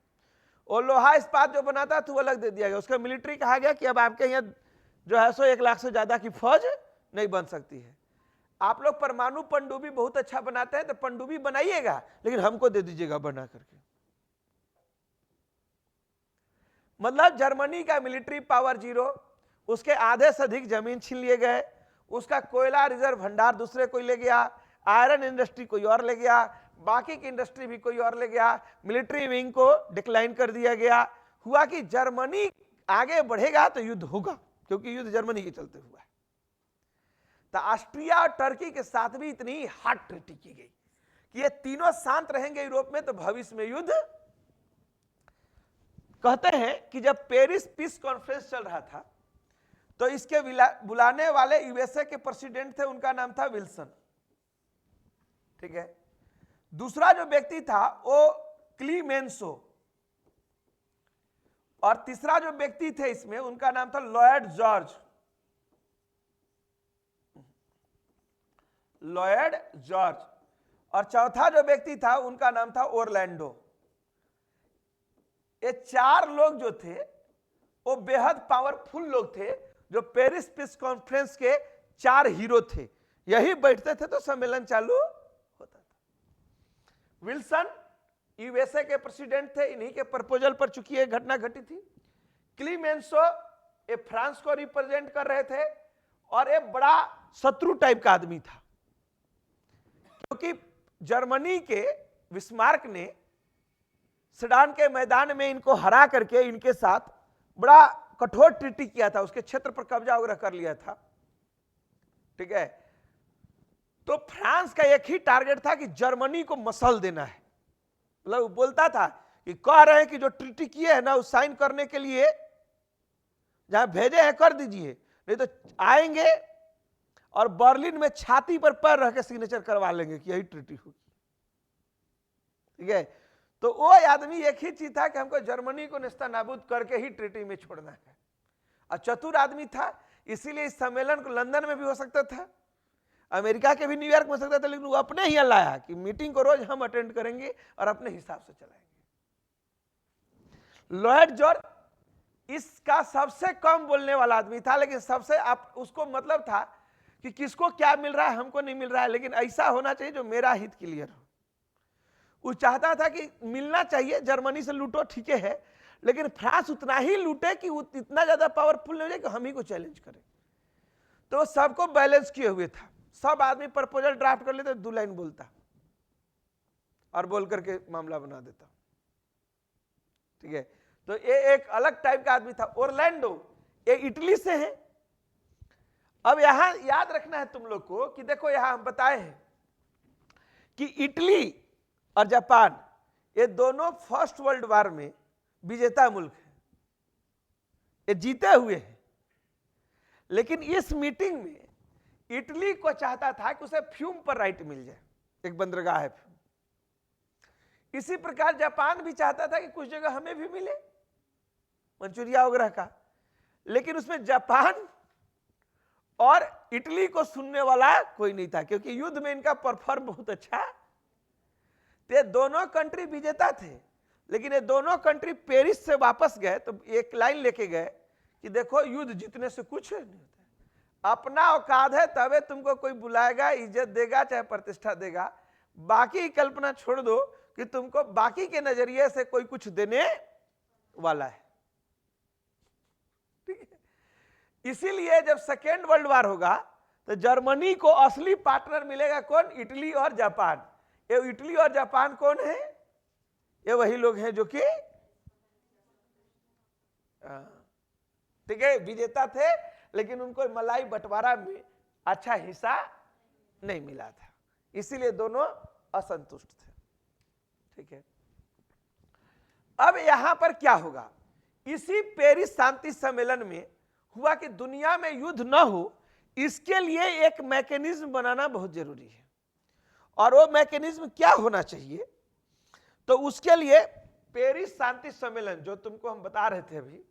A: और लोहा इस्पात जो बनाता था वो अलग दे दिया गया। उसका मिलिट्री कहा गया कि अब आपके यहाँ जो है 1 लाख से ज्यादा की फौज नहीं बन सकती है। आप लोग परमाणु पनडुब्बी बहुत अच्छा बनाते हैं तो पनडुब्बी बनाइएगा, लेकिन हमको दे दीजिएगा बना करके। मतलब जर्मनी का मिलिट्री पावर जीरो, उसके आधे से अधिक जमीन छीन लिए गए, उसका कोयला रिजर्व भंडार दूसरे कोई ले गया, आयरन इंडस्ट्री कोई और ले गया, बाकी की इंडस्ट्री भी कोई और ले गया, मिलिट्री विंग को डिक्लाइन कर दिया गया। हुआ कि जर्मनी आगे बढ़ेगा तो युद्ध होगा, क्योंकि युद्ध जर्मनी के चलते हुआ है। तो ऑस्ट्रिया और टर्की के साथ भी इतनी हार्ड ट्रीटी की गई कि ये तीनों शांत रहेंगे यूरोप में तो भविष्य में युद्ध। कहते हैं कि जब पेरिस पीस कॉन्फ्रेंस चल रहा था तो इसके बुलाने वाले यूएसए के प्रेसिडेंट थे, उनका नाम था विल्सन, ठीक है। दूसरा जो व्यक्ति था वो क्लीमेंसो, और तीसरा जो व्यक्ति थे इसमें उनका नाम था लॉयड जॉर्ज, और चौथा जो व्यक्ति था उनका नाम था ओरलैंडो। ये 4 लोग जो थे वो बेहद पावरफुल लोग थे, जो पेरिस पीस कॉन्फ्रेंस के 4 हीरो थे। यही बैठते थे तो सम्मेलन चालू होता था। विल्सन यूएसए के प्रेसिडेंट थे, इन्हीं के प्रपोजल पर चूंकि ये घटना घटी थी। क्लीमेंसो ये फ्रांस को रिप्रेजेंट कर रहे थे, और ये बड़ा शत्रु टाइप का आदमी था, क्योंकि जर्मनी के बिस्मार्क ने सेडान के मैदान में इनको हरा करके इनके साथ बड़ा कठोर ट्रीटी किया था, उसके क्षेत्र पर कब्जा वगैरह कर लिया था, ठीक है। तो फ्रांस का एक ही टारगेट था कि जर्मनी को मसल देना है। मतलब वो बोलता था कि कह रहे हैं कि जो ट्रीटी किए हैं ना उस साइन करने के लिए जहां भेजे हैं कर दीजिए, नहीं तो आएंगे और बर्लिन में छाती पर पैर रख के सिग्नेचर करवा लेंगे कि यही ट्रीटी होगी, ठीक है। तो वो आदमी एक ही चीज था कि हमको जर्मनी को नेस्तनाबूद करके ही ट्रीटी में छोड़ना है, और चतुर आदमी था। इसीलिए इस सम्मेलन को लंदन में भी हो सकता था, अमेरिका के भी न्यूयॉर्क में हो सकता था, लेकिन वो अपने ही लाया कि मीटिंग को रोज हम अटेंड करेंगे और अपने हिसाब से चलाएंगे। लॉयड जॉर्ज इसका सबसे कम बोलने वाला आदमी था, लेकिन सबसे आप उसको मतलब था कि किसको क्या मिल रहा है हमको नहीं मिल रहा है, लेकिन ऐसा होना चाहिए जो मेरा हित क्लियर हो। वो चाहता था कि मिलना चाहिए, जर्मनी से लूटो ठीक है, लेकिन फ्रांस उतना ही लूटे कि वो इतना ज्यादा पावरफुल नहीं हो जाए कि हम ही को चैलेंज करें। तो सबको बैलेंस किए हुए था। सब आदमी प्रपोजल ड्राफ्ट कर लेते, 2 लाइन बोलता और बोल करके मामला बना देता, ठीक है। तो ये एक अलग टाइप का आदमी था। ओरलैंडो ये इटली से है। अब यहां याद रखना है तुम लोग को कि देखो यहां हम बताए हैं कि इटली और जापान ये दोनों फर्स्ट वर्ल्ड वॉर में विजेता मुल्क हैं, ये जीते हुए हैं। लेकिन इस मीटिंग में इटली को चाहता था कि उसे फ्यूम पर राइट मिल जाए, एक बंदरगाह है फ्यूम। इसी प्रकार जापान भी चाहता था कि कुछ जगह हमें भी मिले मंचूरिया वगैरह का, लेकिन उसमें जापान और इटली को सुनने वाला कोई नहीं था, क्योंकि युद्ध में इनका परफॉर्म बहुत अच्छा ये दोनों कंट्री विजेता थे, लेकिन ये दोनों कंट्री पेरिस से वापस गए तो एक लाइन लेके गए कि देखो युद्ध जीतने से कुछ नहीं होता, अपना औकात है तबे तुमको कोई बुलाएगा, इज्जत देगा, चाहे प्रतिष्ठा देगा, बाकी कल्पना छोड़ दो कि तुमको बाकी के नजरिए से कोई कुछ देने वाला है। ठीक है, इसीलिए जब सेकेंड वर्ल्ड वार होगा तो जर्मनी को असली पार्टनर मिलेगा कौन? इटली और जापान। ये इटली और जापान कौन है? ये वही लोग हैं जो कि ठीक है विजेता थे, लेकिन उनको मलाई बंटवारा में अच्छा हिस्सा नहीं मिला था, इसीलिए दोनों असंतुष्ट थे। ठीक है, अब यहां पर क्या होगा? इसी पेरिस शांति सम्मेलन में हुआ कि दुनिया में युद्ध न हो, इसके लिए एक मैकेनिज्म बनाना बहुत जरूरी है। और वो मैकेनिज्म क्या होना चाहिए? तो उसके लिए पेरिस शांति सम्मेलन जो तुमको हम बता रहे थे अभी,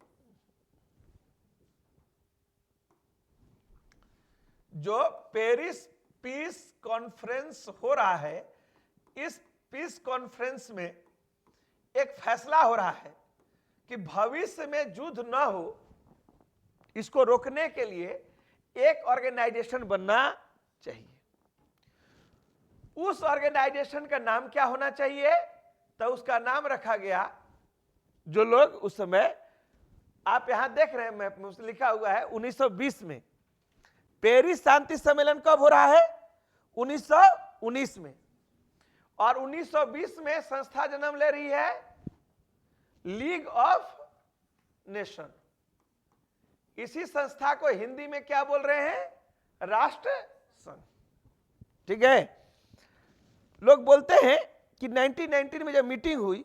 A: जो पेरिस पीस कॉन्फ्रेंस हो रहा है, इस पीस कॉन्फ्रेंस में एक फैसला हो रहा है कि भविष्य में युद्ध न हो, इसको रोकने के लिए एक ऑर्गेनाइजेशन बनना चाहिए। उस ऑर्गेनाइजेशन का नाम क्या होना चाहिए? तो उसका नाम रखा गया, जो लोग उस समय आप यहां देख रहे हैं मैप में लिखा हुआ है 1920 में। पेरिस शांति सम्मेलन कब हो रहा है? 1919 में। और 1920 में संस्था जन्म ले रही है लीग ऑफ नेशन। इसी संस्था को हिंदी में क्या बोल रहे हैं? राष्ट्र संघ। ठीक है, लोग बोलते हैं कि 1919 में जब मीटिंग हुई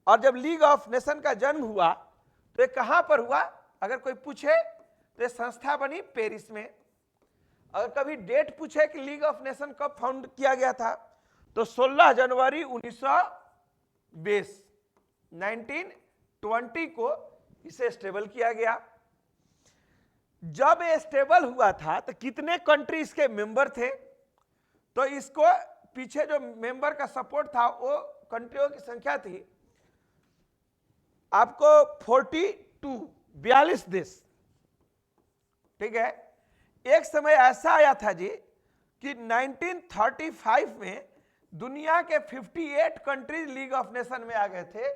A: और जब लीग ऑफ नेशन का जन्म हुआ तो ये कहां पर हुआ? अगर कोई पूछे तो ये संस्था बनी पेरिस में। अगर कभी डेट पूछे कि लीग ऑफ नेशन कब फाउंड किया गया था, तो 16 जनवरी 1920 1920 को इसे स्टेबल किया गया। जब ये स्टेबल हुआ था तो कितने कंट्री इसके मेंबर थे? तो इसको पीछे जो मेंबर का सपोर्ट था वो कंट्रियों की संख्या थी आपको 42 देश। ठीक है, एक समय ऐसा आया था जी कि 1935 में दुनिया के 58 कंट्रीज लीग ऑफ नेशन में आ गए थे,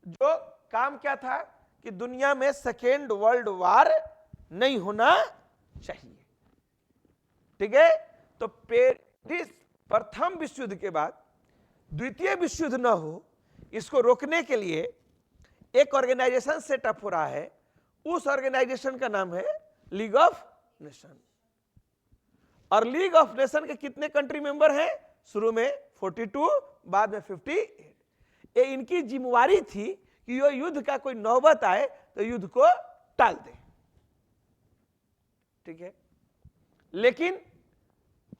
A: जो काम क्या था कि दुनिया में सेकेंड वर्ल्ड वार नहीं होना चाहिए। ठीक है, तो पेरिस प्रथम विश्व युद्ध के बाद द्वितीय विश्व युद्ध न हो, इसको रोकने के लिए एक ऑर्गेनाइजेशन सेटअप हो रहा है। उस ऑर्गेनाइजेशन का नाम है लीग ऑफ नेशन। और लीग ऑफ नेशन के कितने कंट्री मेंबर हैं? शुरू में 42, बाद में 58। ये इनकी जिम्मेवारी थी कि यो युद्ध का कोई नौबत आए तो युद्ध को टाल दे। ठीक है, लेकिन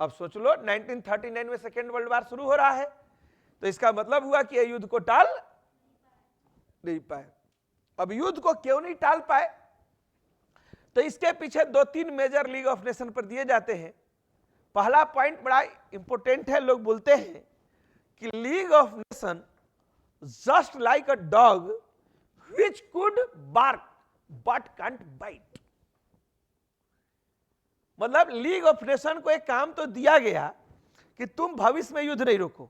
A: अब सोच लो 1939 में सेकेंड वर्ल्ड वार शुरू हो रहा है, तो इसका मतलब हुआ कि ये युद्ध को टाल नहीं पाए। अब युद्ध को क्यों नहीं टाल पाए? तो इसके पीछे 2-3 मेजर लीग ऑफ नेशन पर दिए जाते हैं। पहला पॉइंट बड़ा इंपॉर्टेंट है। लोग बोलते हैं कि League of Nation just like a dog which could bark but can't bite. मतलब लीग ऑफ नेशन को एक काम तो दिया गया कि तुम भविष्य में युद्ध नहीं रोको,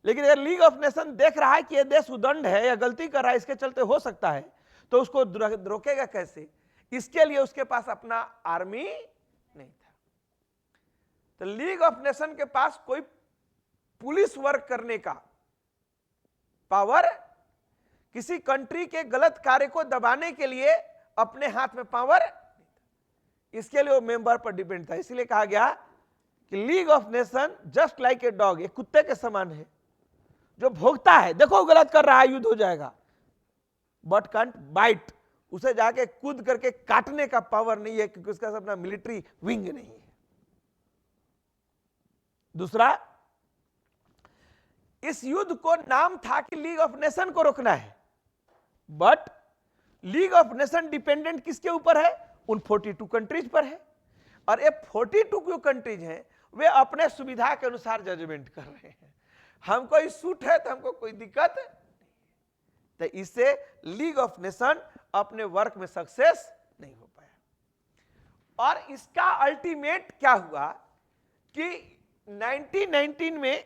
A: लेकिन अगर लीग ऑफ नेशन देख रहा है कि यह देश उदंड है या गलती कर रहा है, इसके चलते हो सकता है, तो उसको रोकेगा कैसे? इसके लिए उसके पास अपना आर्मी नहीं था। तो लीग ऑफ नेशन के पास कोई पुलिस वर्क करने का पावर, किसी कंट्री के गलत कार्य को दबाने के लिए अपने हाथ में पावर नहीं था। इसके लिए वो मेंबर पर डिपेंड था। इसलिए कहा गया कि League of Nation just like a dog, एक कुत्ते के समान है जो भोगता है, देखो गलत कर रहा है युद्ध हो जाएगा, बट कांट बाइट। उसे जाके कूद करके काटने का पावर नहीं है, क्योंकि उसका अपना मिलिट्री विंग नहीं है। दूसरा, इस युद्ध को नाम था कि लीग ऑफ नेशन को रोकना है, but league of nation dependent किसके ऊपर है? उन 42 कंट्रीज पर है। और ये 42 जो कंट्रीज हैं वे अपने सुविधा के अनुसार जजमेंट कर रहे हैं। हमको इस सूट है तो हमको कोई दिक्कत नहीं। तो इससे लीग ऑफ नेशन अपने वर्क में सक्सेस नहीं हो पाया। और इसका अल्टीमेट क्या हुआ कि 1919 में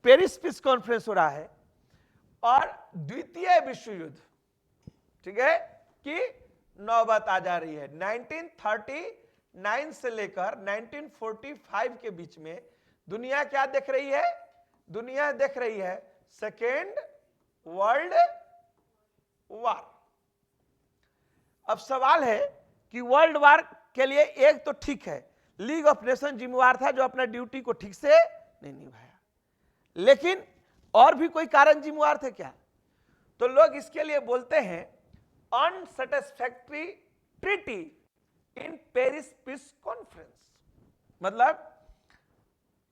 A: पेरिस पीस कॉन्फ्रेंस हो रहा है और द्वितीय विश्व युद्ध, ठीक है, कि नौबत आ जा रही है। 1939 से लेकर 1945 के बीच में दुनिया क्या देख रही है? दुनिया देख रही है सेकेंड वर्ल्ड वार। अब सवाल है कि वर्ल्ड वार के लिए एक तो ठीक है, लीग ऑफ नेशन जिम्मेवार था जो अपना ड्यूटी को ठीक से नहीं निभाया, लेकिन और भी कोई कारण जिम्मेवार थे क्या? तो लोग इसके लिए बोलते हैं unsatisfactory treaty in Paris peace conference. मतलब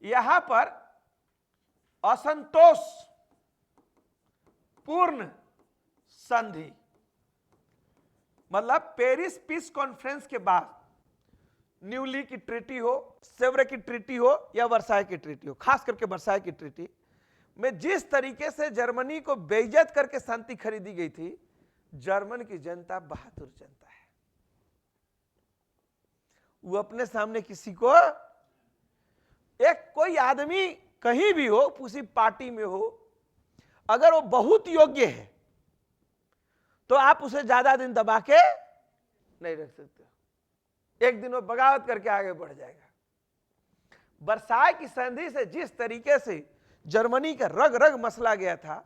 A: यहां पर असंतोष पूर्ण संधि, मतलब पेरिस पीस कॉन्फ्रेंस के बाद न्यूली की ट्रीटी हो, सेव्रे की ट्रीटी हो या वर्साई की ट्रीटी हो, खास करके वर्साई की ट्रीटी में जिस तरीके से जर्मनी को बेइज्जत करके शांति खरीदी गई थी, जर्मन की जनता बहादुर जनता है। वो अपने सामने किसी को, एक कोई आदमी कहीं भी हो, उसी पार्टी में हो, अगर वो बहुत योग्य है तो आप उसे ज्यादा दिन दबा के नहीं रख सकते। एक दिन वो बगावत करके आगे बढ़ जाएगा। वर्साई की संधि से जिस तरीके से जर्मनी का रग रग मसला गया था,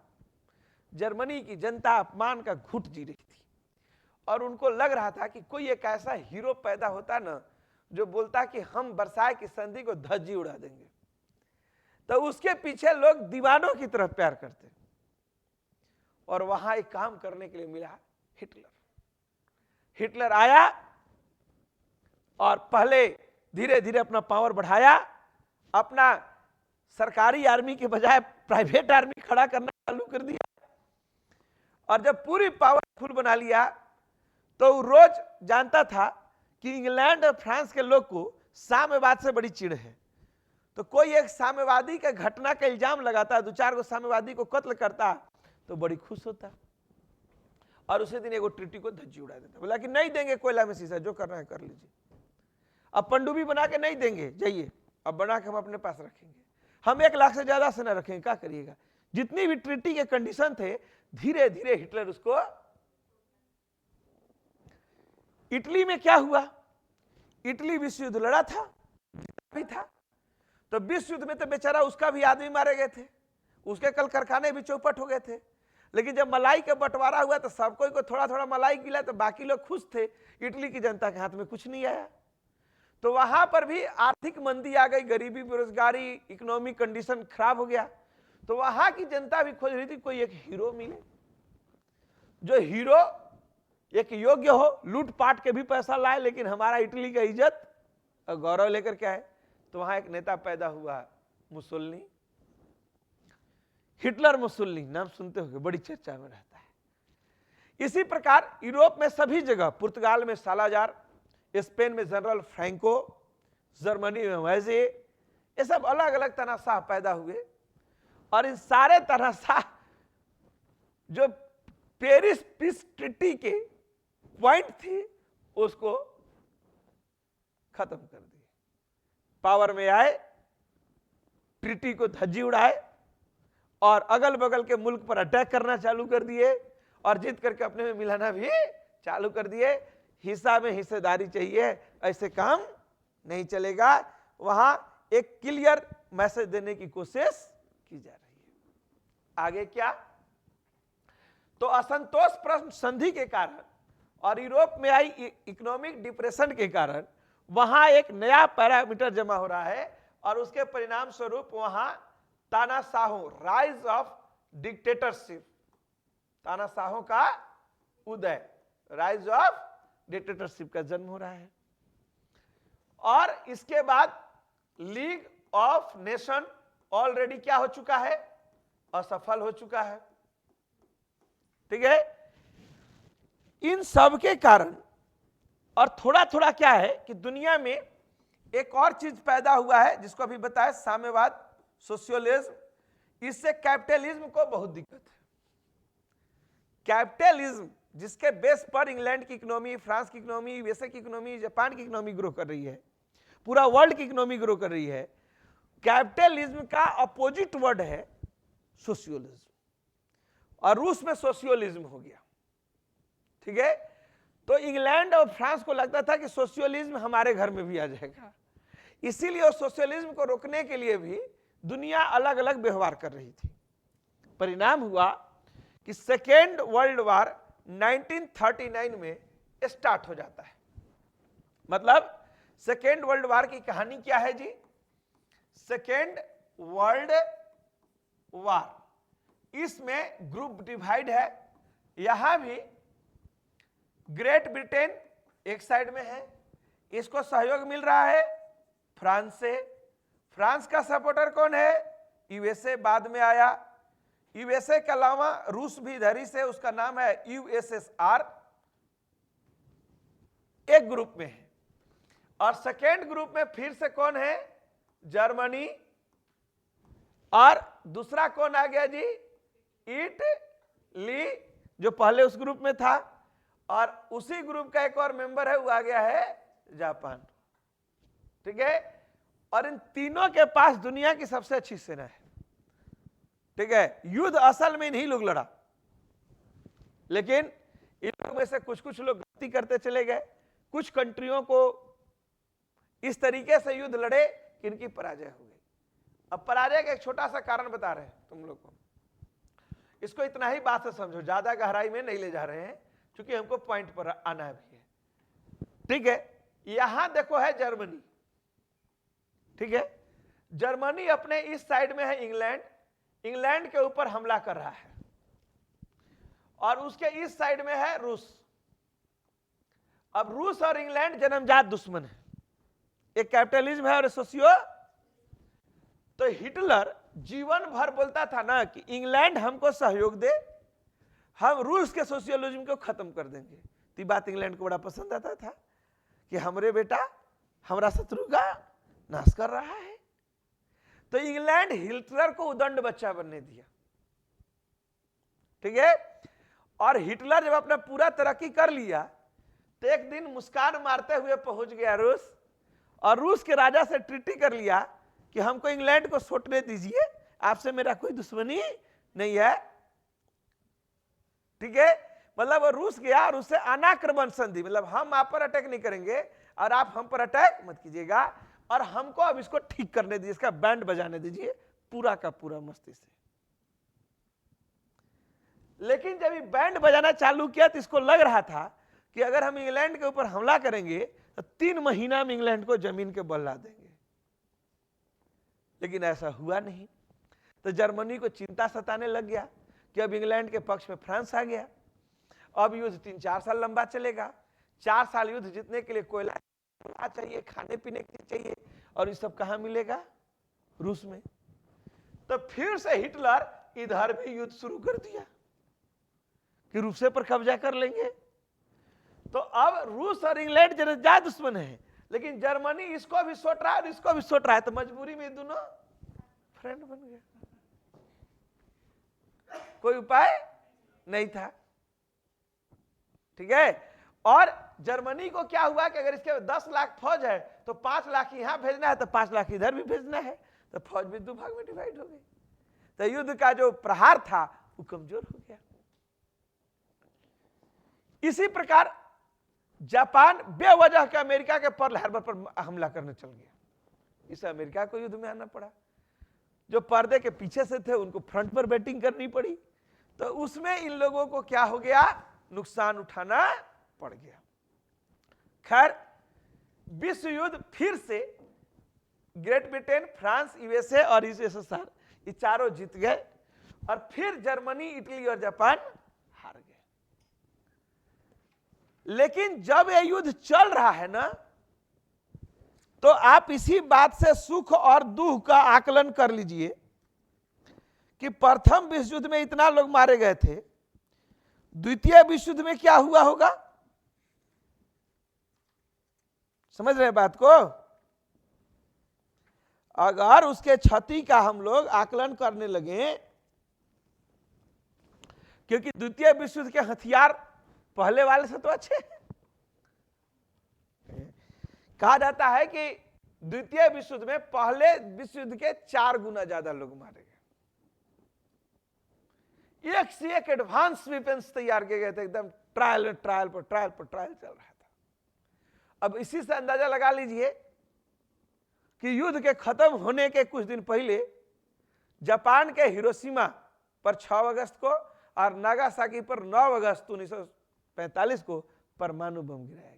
A: जर्मनी की जनता अपमान का घुट जी रही थी और उनको लग रहा था कि कोई एक ऐसा हीरो पैदा होता ना जो बोलता कि हम वर्साई की संधि को धज्जी उड़ा देंगे, तो उसके पीछे लोग दीवानों की तरफ प्यार करते। और वहां एक काम करने के लिए मिला हिटलर। हिटलर आया और पहले धीरे धीरे अपना पावर बढ़ाया, अपना सरकारी आर्मी के बजाय प्राइवेट आर्मी खड़ा करना चालू कर दिया। और जब पूरी पावरफुल बना लिया तो रोज जानता था कि इंग्लैंड और फ्रांस के लोग को साम्यवाद से बड़ी चिढ़ है, तो कोई एक साम्यवादी का घटना का इल्जाम लगाता, दो चार को साम्यवादी को कत्ल करता तो बड़ी खुश होता और उसी दिन एगो ट्रीटी को धज्जी उड़ा देता, बोला कि नहीं देंगे कोयला में शीशा, जो करना है कर लीजिए। अब पनडुब्बी बना के नहीं देंगे, जाइए, अब बना के हम अपने पास रखेंगे, हम 1 लाख से ज्यादा से ना रखेंगे, क्या करिएगा। जितनी भी ट्रीटी के कंडीशन थे, धीरे धीरे हिटलर उसको। इटली में क्या हुआ? इटली विश्व युद्ध लड़ा था भी था, तो विश्व युद्ध में तो बेचारा उसका भी आदमी मारे गए थे, उसके कल कारखाने भी चौपट हो गए थे। लेकिन जब मलाई का बंटवारा हुआ तो सब कोई को थोड़ा थोड़ा मलाई गिला, तो बाकी लोग खुश थे, इटली की जनता के हाथ में कुछ नहीं आया। तो वहां पर भी आर्थिक मंदी आ गई, गरीबी, बेरोजगारी, इकोनॉमिक कंडीशन खराब हो गया। तो वहां की जनता भी खोज रही थी कोई एक हीरो मिले, जो हीरो एक योग्य हो, लूटपाट के भी पैसा लाए लेकिन हमारा इटली का इज्जत और गौरव लेकर के आए। तो वहां एक नेता पैदा हुआ, मुसोलिनी। हिटलर मुसोलिनी नाम सुनते होंगे, बड़ी चर्चा में रहता है। इसी प्रकार यूरोप में सभी जगह, पुर्तगाल में सालाजार, स्पेन में जनरल फ्रैंको, जर्मनी में वैजे, ये सब अलग अलग तनाशाह पैदा हुए और इन सारे तनाशाह जो पेरिस पीस ट्रीटी के पॉइंट थी उसको खत्म कर दिए। पावर में आए, ट्रीटी को धज्जी उड़ाए और अगल बगल के मुल्क पर अटैक करना चालू कर दिए और जीत करके अपने में मिलाना भी चालू कर दिए। हिस्सा में हिस्सेदारी चाहिए, ऐसे काम नहीं चलेगा। वहां एक क्लियर मैसेज देने की कोशिश की जा रही है। आगे क्या? तो असंतोष प्रश्न संधि के कारण और यूरोप में आई इकोनॉमिक डिप्रेशन के कारण वहां एक नया पैरामीटर जमा हो रहा है और उसके परिणाम स्वरूप वहां तानाशाहों, राइज ऑफ डिक्टेटरशिप, तानाशाहों का उदय, राइज ऑफ डिक्टेटरशिप का जन्म हो रहा है। और इसके बाद लीग ऑफ नेशन ऑलरेडी क्या हो चुका है? असफल हो चुका है। ठीक है, इन सब के कारण और थोड़ा थोड़ा क्या है कि दुनिया में एक और चीज पैदा हुआ है जिसको अभी बताया, साम्यवाद, सोशियोलिज्म। इससे कैपिटलिज्म को बहुत दिक्कत है। कैपिटलिज्म जिसके बेस पर इंग्लैंड की इकोनॉमी, फ्रांस की इकोनॉमी, यूएसए की इकोनॉमी, जापान की इकोनॉमी ग्रो कर रही है, पूरा वर्ल्ड की इकोनॉमी ग्रो कर रही है, कैपिटलिज्म का अपोजिट वर्ड है सोशियोलिज्म, और रूस में सोशियोलिज्म हो गया। ठीक है, तो इंग्लैंड और फ्रांस को लगता था कि सोशियोलिज्म हमारे घर में भी आ जाएगा, इसीलिए सोशियोलिज्म को रोकने के लिए भी दुनिया अलग अलग व्यवहार कर रही थी। परिणाम हुआ कि सेकेंड वर्ल्ड वॉर 1939 में स्टार्ट हो जाता है। मतलब सेकेंड वर्ल्ड वॉर की कहानी क्या है जी? सेकेंड वर्ल्ड वॉर, इसमें ग्रुप डिवाइड है। यहां भी ग्रेट ब्रिटेन एक साइड में है, इसको सहयोग मिल रहा है फ्रांस से। फ्रांस का सपोर्टर कौन है? यूएसए बाद में आया। यूएसए के अलावा रूस भी इधर ही से, उसका नाम है यूएसएसआर, एक ग्रुप में है। और सेकेंड ग्रुप में फिर से कौन है? जर्मनी। और दूसरा कौन आ गया जी? इटली, जो पहले उस ग्रुप में था। और उसी ग्रुप का एक और मेंबर है, वो आ गया है जापान। ठीक है, और इन तीनों के पास दुनिया की सबसे अच्छी सेना है। ठीक है, युद्ध असल में इन्हीं लोग लड़ा, लेकिन इन लोग में से कुछ कुछ लोग गलती करते चले गए, कुछ कंट्रियों को इस तरीके से युद्ध लड़े कि इनकी पराजय हो गई। अब पराजय का एक छोटा सा कारण बता रहे हैं तुम लोग को, इसको इतना ही बात से समझो, ज्यादा गहराई में नहीं ले जा रहे हैं क्योंकि हमको पॉइंट पर आना भी है। ठीक है, यहां देखो है जर्मनी। ठीक है, जर्मनी अपने इस साइड में है इंग्लैंड, इंग्लैंड के ऊपर हमला कर रहा है, और उसके इस साइड में है रूस। अब रूस और इंग्लैंड जन्मजात दुश्मन है, एक कैपिटलिज्म है और सोशियो। तो हिटलर जीवन भर बोलता था ना कि इंग्लैंड हमको सहयोग दे, हम रूस के सोशियोलिज्म को खत्म कर देंगे। तो बात इंग्लैंड को बड़ा पसंद आता था कि हमरे बेटा हमारा शत्रु का नाश कर रहा है। तो इंग्लैंड हिटलर को उदंड बच्चा बनने दिया। ठीक है, और हिटलर जब अपना पूरा तरक्की कर लिया तो एक दिन मुस्कान मारते हुए पहुंच गया रूस, और रूस के राजा से ट्रीटी कर लिया कि हमको इंग्लैंड को छोड़ने दीजिए, आपसे मेरा कोई दुश्मनी नहीं है। ठीक है, मतलब वो रूस गया और उससे अनाक्रमण संधि, मतलब हम आप पर अटैक नहीं करेंगे और आप हम पर अटैक मत कीजिएगा, और हमको अब इसको ठीक करने दीजिए, इसका बैंड बजाने दीजिए पूरा का पूरा मस्ती से। लेकिन जब ये बैंड बजाना चालू किया तो इसको लग रहा था कि अगर हम इंग्लैंड के ऊपर हमला करेंगे तो 3 महीना में इंग्लैंड को जमीन के बल ला देंगे। लेकिन ऐसा हुआ नहीं। तो जर्मनी को चिंता सताने लग गया कि अब इंग्लैंड के पक्ष में फ्रांस आ गया, अब युद्ध 3-4 साल लंबा चलेगा। 4 साल युद्ध जीतने के लिए कोयला चाहिए, खाने पीने के लिए चाहिए, और ये सब कहां मिलेगा? रूस में। तो फिर से हिटलर इधर भी युद्ध शुरू कर दिया कि रूसे पर कब्जा कर लेंगे। तो अब रूस और इंग्लैंड जन्मजात दुश्मन है, लेकिन जर्मनी इसको भी सोच रहा है और इसको भी सोच रहा है, तो मजबूरी में दोनों फ्रेंड बन गए, कोई उपाय नहीं था। ठीक है, और जर्मनी को क्या हुआ कि अगर इसके 10 लाख फौज है तो 5 लाख यहां भेजना है, तो 5 लाख इधर भी भेजना है, तो फौज भी 2 भाग में डिवाइड हो गई। तो युद्ध का जो प्रहार था वो कमजोर हो गया। इसी प्रकार जापान बेवजह के अमेरिका के पर्ल हार्बर पर हमला करने चल गया, इसे अमेरिका को युद्ध में आना पड़ा। जो पर्दे के पीछे से थे उनको फ्रंट पर बैटिंग करनी पड़ी, तो उसमें इन लोगों को क्या हो गया? नुकसान उठाना पड़ गया। खैर, विश्व युद्ध फिर से ग्रेट ब्रिटेन, फ्रांस, यूएसए और यूएसएसआर ये चारों जीत गए, और फिर जर्मनी, इटली और जापान हार गए। लेकिन जब यह युद्ध चल रहा है ना, तो आप इसी बात से सुख और दुख का आकलन कर लीजिए कि प्रथम विश्व युद्ध में इतना लोग मारे गए थे, द्वितीय विश्व युद्ध में क्या हुआ होगा? समझ रहे हैं बात को? अगर उसके क्षति का हम लोग आकलन करने लगे, क्योंकि द्वितीय विश्व युद्ध के हथियार पहले वाले से तो अच्छे हैं। कहा जाता है कि द्वितीय विश्व युद्ध में पहले विश्व युद्ध के 4 गुना ज्यादा लोग मारे गए। एक से एक एडवांस वेपन्स तैयार किए गए थे, एकदम ट्रायल पर ट्रायल चल रहा था। अब इसी से अंदाजा लगा लीजिए कि युद्ध के खत्म होने के कुछ दिन पहले जापान के हिरोशिमा पर 6 अगस्त को और नागासाकी पर 9 अगस्त 1945 को परमाणु बम गिराया गया।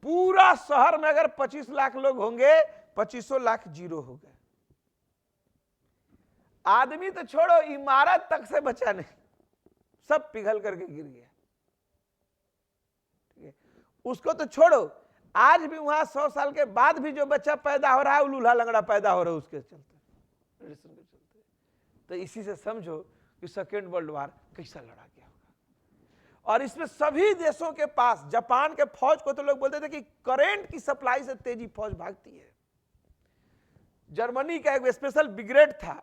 A: पूरा शहर में अगर 25 लाख लोग होंगे, 2500 लाख जीरो हो गए। आदमी तो छोड़ो, इमारत तक से बचा नहीं, सब पिघल करके गिर गया। ठीक है, उसको तो छोड़ो, आज भी वहां 100 साल के बाद भी जो बच्चा पैदा हो रहा है, वो लूल्हा लंगड़ा पैदा हो रहा है उसके चलते, मेडिसिन के चलते। तो इसी से समझो कि सेकेंड वर्ल्ड वार कैसा लड़ा गया होगा। और इसमें सभी देशों के पास, जापान के फौज को तो लोग बोलते थे कि करंट की सप्लाई से तेजी फौज भागती है। जर्मनी का एक स्पेशल ब्रिगेड था,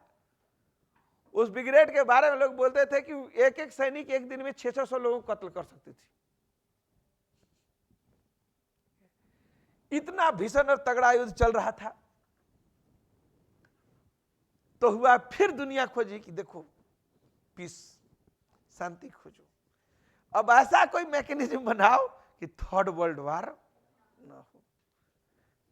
A: उस ब्रिगेड के बारे में लोग बोलते थे कि एक एक सैनिक एक दिन में 600 लोगों को कत्ल कर सकती थी। इतना भीषण और तगड़ा युद्ध चल रहा था। तो हुआ फिर दुनिया खोजी कि देखो पीस, शांति खोजो। अब ऐसा कोई मैकेनिज्म बनाओ कि थर्ड वर्ल्ड वार ना हो।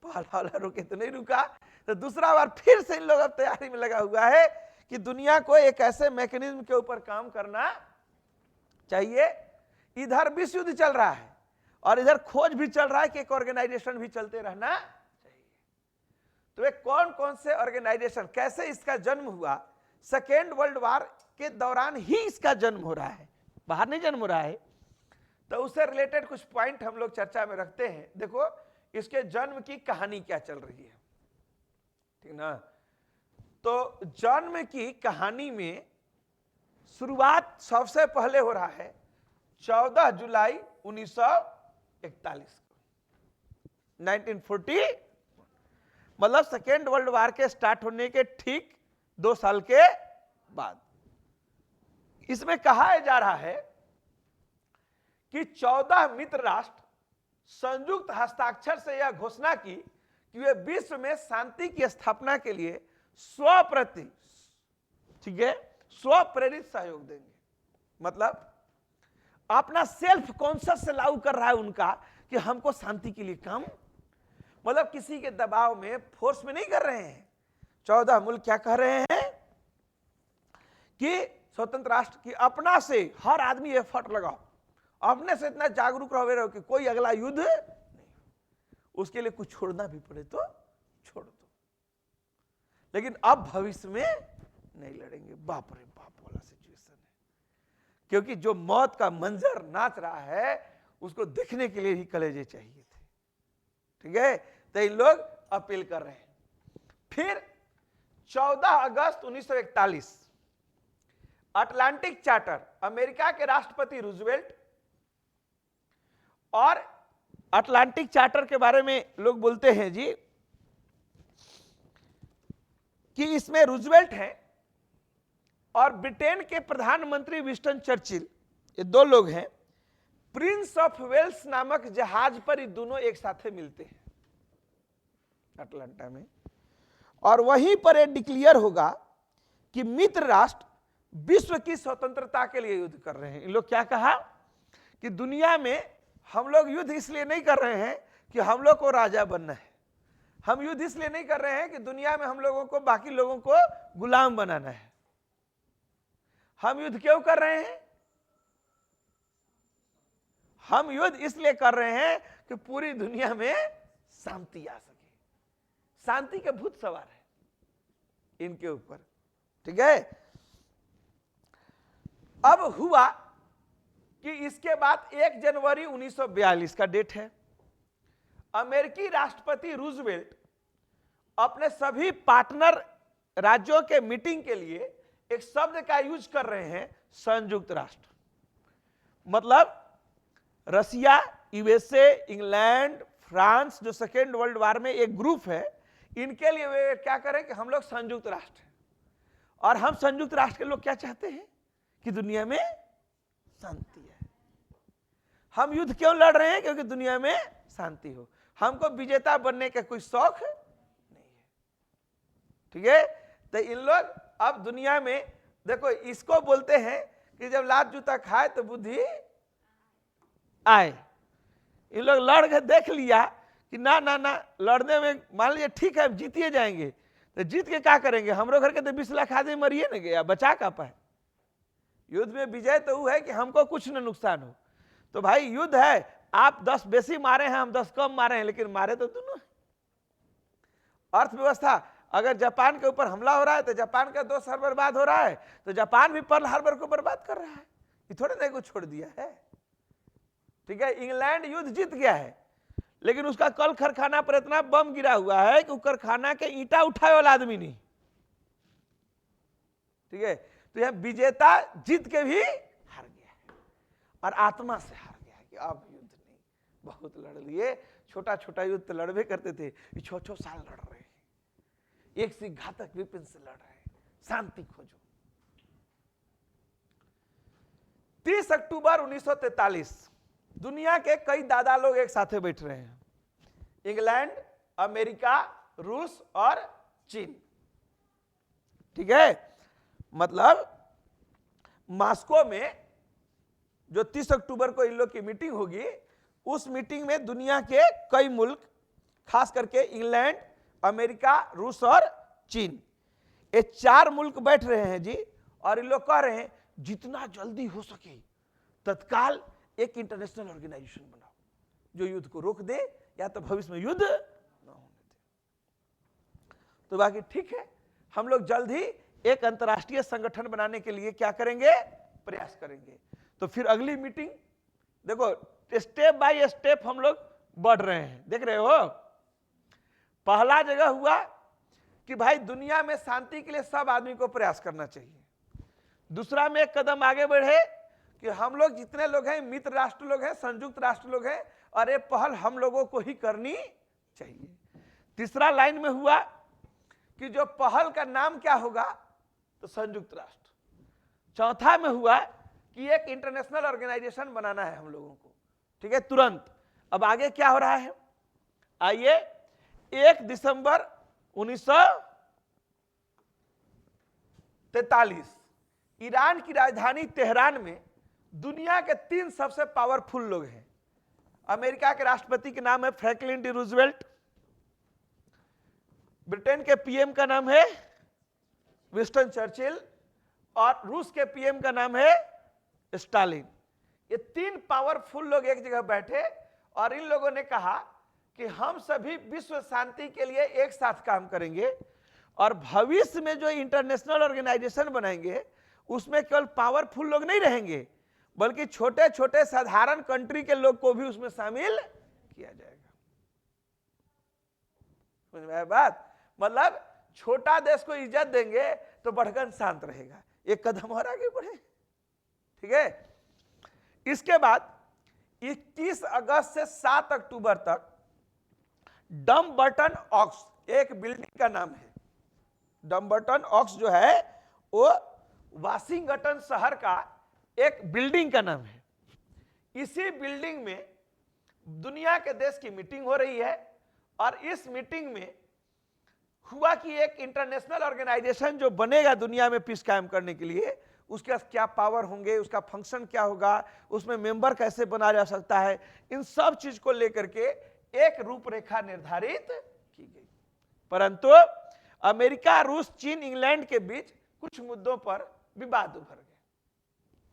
A: पहला वाला रुके तो नहीं रुका, तो दूसरा बार फिर से इन लोग अब तैयारी में लगा हुआ है कि दुनिया को एक ऐसे मैकेनिज्म के ऊपर काम करना चाहिए। इधर विश्व युद्ध चल रहा है और इधर खोज भी चल रहा है कि एक ऑर्गेनाइजेशन भी चलते रहना चाहिए। तो वे कौन कौन से ऑर्गेनाइजेशन, कैसे इसका जन्म हुआ? सेकेंड वर्ल्ड वार के दौरान ही इसका जन्म हो रहा है, बाहर नहीं जन्म हो रहा है। तो उससे रिलेटेड कुछ पॉइंट हम लोग चर्चा में रखते हैं। देखो इसके जन्म की कहानी क्या चल रही है, ठीक ना। तो जन्म की कहानी में शुरुआत सबसे पहले हो रहा है 14 जुलाई 1941 को, 1940, मतलब सेकेंड वर्ल्ड वार के स्टार्ट होने के ठीक 2 साल के बाद। इसमें कहा जा रहा है कि 14 मित्र राष्ट्र संयुक्त हस्ताक्षर से यह घोषणा की कि वे विश्व में शांति की स्थापना के लिए स्वप्रति, ठीक है, स्वप्रेरित सहयोग देंगे। मतलब अपना सेल्फ कॉन्शियस से लागू कर रहा है उनका कि हमको शांति के लिए काम, मतलब किसी के दबाव में, फोर्स में नहीं कर रहे हैं। 14 मुल्क क्या कह रहे हैं कि स्वतंत्र राष्ट्र की अपना से हर आदमी एफर्ट लगाओ, अपने से इतना जागरूक रहो कि कोई अगला युद्ध नहीं, उसके लिए कुछ छोड़ना भी पड़े तो छोड़ दो, लेकिन अब भविष्य में नहीं लड़ेंगे। बाप रे बाप वाला सिचुएशन है, क्योंकि जो मौत का मंजर नाच रहा है उसको देखने के लिए ही कलेजे चाहिए थे, ठीक है। तो इन लोग अपील कर रहे हैं। फिर 14 अगस्त 1941 अटलांटिक चार्टर, अमेरिका के राष्ट्रपति रूजवेल्ट, और अटलांटिक चार्टर के बारे में लोग बोलते हैं जी कि इसमें रूजवेल्ट हैं और ब्रिटेन के प्रधानमंत्री विंस्टन चर्चिल, ये 2 लोग हैं। प्रिंस ऑफ वेल्स नामक जहाज पर ये दोनों एक साथ मिलते हैं अटलांटा में, और वहीं पर यह डिक्लेयर होगा कि मित्र राष्ट्र विश्व की स्वतंत्रता के लिए युद्ध कर रहे हैं। इन लोग क्या कहा कि दुनिया में हम लोग युद्ध इसलिए नहीं कर रहे हैं कि हम लोग को राजा बनना है, हम युद्ध इसलिए नहीं कर रहे हैं कि दुनिया में हम लोगों को, बाकी लोगों को गुलाम बनाना है। हम युद्ध क्यों कर रहे हैं? हम युद्ध इसलिए कर रहे हैं कि पूरी दुनिया में शांति आ सके। शांति के भूत सवार है इनके ऊपर, ठीक है। अब हुआ कि इसके बाद 1 जनवरी 1942 का डेट है। अमेरिकी राष्ट्रपति रूजवेल्ट अपने सभी पार्टनर राज्यों के मीटिंग के लिए एक शब्द का यूज कर रहे हैं, संयुक्त राष्ट्र। मतलब रसिया, यूएसए, इंग्लैंड, फ्रांस जो सेकेंड वर्ल्ड वार में एक ग्रुप है, इनके लिए वे क्या करें कि हम लोग संयुक्त राष्ट्र हैं, और हम संयुक्त राष्ट्र के लोग क्या चाहते हैं कि दुनिया में शांति है। हम युद्ध क्यों लड़ रहे हैं? क्योंकि दुनिया में शांति हो। हमको विजेता बनने का कोई शौक नहीं है। ठीक है, तो इन लोग अब दुनिया में देखो, इसको बोलते हैं कि जब लात जूता खाए तो बुद्धि आए। इन लोग लड़ के देख लिया कि ना ना ना, लड़ने में मान लीजिए ठीक है जीतिए जाएंगे, तो जीत के क्या करेंगे? हमरो घर के तो 20 लाख आदमी मरिए न गया, बचा का पाए। युद्ध में विजय तो वो है कि हमको कुछ न नुकसान हो। तो भाई युद्ध है, आप 10 बेसी मारे हैं, हम 10 कम मारे हैं, लेकिन मारे तो दोनों हैं। अर्थव्यवस्था, अगर जापान के ऊपर हमला हो रहा है तो जापान का 2 शहर बर्बाद हो रहा है, तो जापान भी पर्ल हार्बर को बर्बाद कर रहा है, ये थोड़े ना को छोड़ दिया है। ठीक है, इंग्लैंड युद्ध जीत गया है, लेकिन उसका कल कारखाना पर इतना बम गिरा हुआ है कि कारखाना के ईंटा उठाए वाला आदमी नहीं। ठीक है, तो यह विजेता जीत के भी हार गया है और आत्मा से हार गया है कि अब युद्ध नहीं, बहुत लड़ लिए, छोटा छोटा युद्ध तो लड़वे करते थे, 6-6 साल लड़ रहे हैं, एक से घातक विपिन से लड़ रहे हैं, शांति खोजो। 30 अक्टूबर 1943 दुनिया के कई दादा लोग एक साथ बैठ रहे हैं, इंग्लैंड, अमेरिका, रूस और चीन। ठीक है, मतलब मॉस्को में जो 30 अक्टूबर को इन लोग की मीटिंग होगी, उस मीटिंग में दुनिया के कई मुल्क, खास करके इंग्लैंड, अमेरिका, रूस और चीन, ये 4 मुल्क बैठ रहे हैं जी, और इन लोग कह रहे हैं जितना जल्दी हो सके तत्काल एक इंटरनेशनल ऑर्गेनाइजेशन बनाओ जो युद्ध को रोक दे या तो भविष्य में युद्ध न होने दे। तो बाकी ठीक है, हम लोग जल्द ही एक अंतर्राष्ट्रीय संगठन बनाने के लिए क्या करेंगे? प्रयास करेंगे। तो फिर अगली मीटिंग देखो, स्टेप बाय स्टेप हम लोग बढ़ रहे हैं, देख रहे हो। पहला जगह हुआ कि भाई दुनिया में शांति के लिए सब आदमी को प्रयास करना चाहिए। दूसरा में एक कदम आगे बढ़े कि हम लोग जितने लोग हैं, मित्र राष्ट्र लोग हैं, संयुक्त राष्ट्र लोग हैं, और ये पहल हम लोगों को ही करनी चाहिए। तीसरा लाइन में हुआ कि जो पहल का नाम क्या होगा? तो संयुक्त राष्ट्र। चौथा में हुआ कि एक इंटरनेशनल ऑर्गेनाइजेशन बनाना है हम लोगों को। ठीक है, तुरंत। अब आगे क्या हो रहा है? आइए, 1 दिसंबर 1943 ईरान की राजधानी तेहरान में दुनिया के 3 सबसे पावरफुल लोग हैं। अमेरिका के राष्ट्रपति के नाम है फ्रैंकलिन डी रूजवेल्ट, ब्रिटेन के पीएम का नाम है विंस्टन चर्चिल, और रूस के पीएम का नाम है स्टालिन। ये 3 पावरफुल लोग एक जगह बैठे और इन लोगों ने कहा कि हम सभी विश्व शांति के लिए एक साथ काम करेंगे, और भविष्य में जो इंटरनेशनल ऑर्गेनाइजेशन बनाएंगे उसमें केवल पावरफुल लोग नहीं रहेंगे, बल्कि छोटे छोटे साधारण कंट्री के लोग को भी उसमें शामिल किया जाएगा। समझ में आया बात? मतलब छोटा देश को इज्जत देंगे तो बढ़कर शांत रहेगा, एक कदम और आगे बढ़े। ठीक है, इसके बाद 21 अगस्त से 7 अक्टूबर तक डम्बर्टन ऑक्स एक बिल्डिंग का नाम है। डम्बर्टन ऑक्स जो है वो वाशिंगटन शहर का एक बिल्डिंग का नाम है। इसी बिल्डिंग में दुनिया के देश की मीटिंग हो रही है, और इस मीटिंग में हुआ कि एक इंटरनेशनल ऑर्गेनाइजेशन जो बनेगा दुनिया में पीस कायम करने के लिए, उसके क्या पावर होंगे, उसका फंक्शन क्या होगा, उसमें मेंबर कैसे बना जा सकता है, इन सब चीज को लेकर के एक रूपरेखा निर्धारित की गई। परंतु अमेरिका, रूस, चीन, इंग्लैंड के बीच कुछ मुद्दों पर विवाद उभर गए।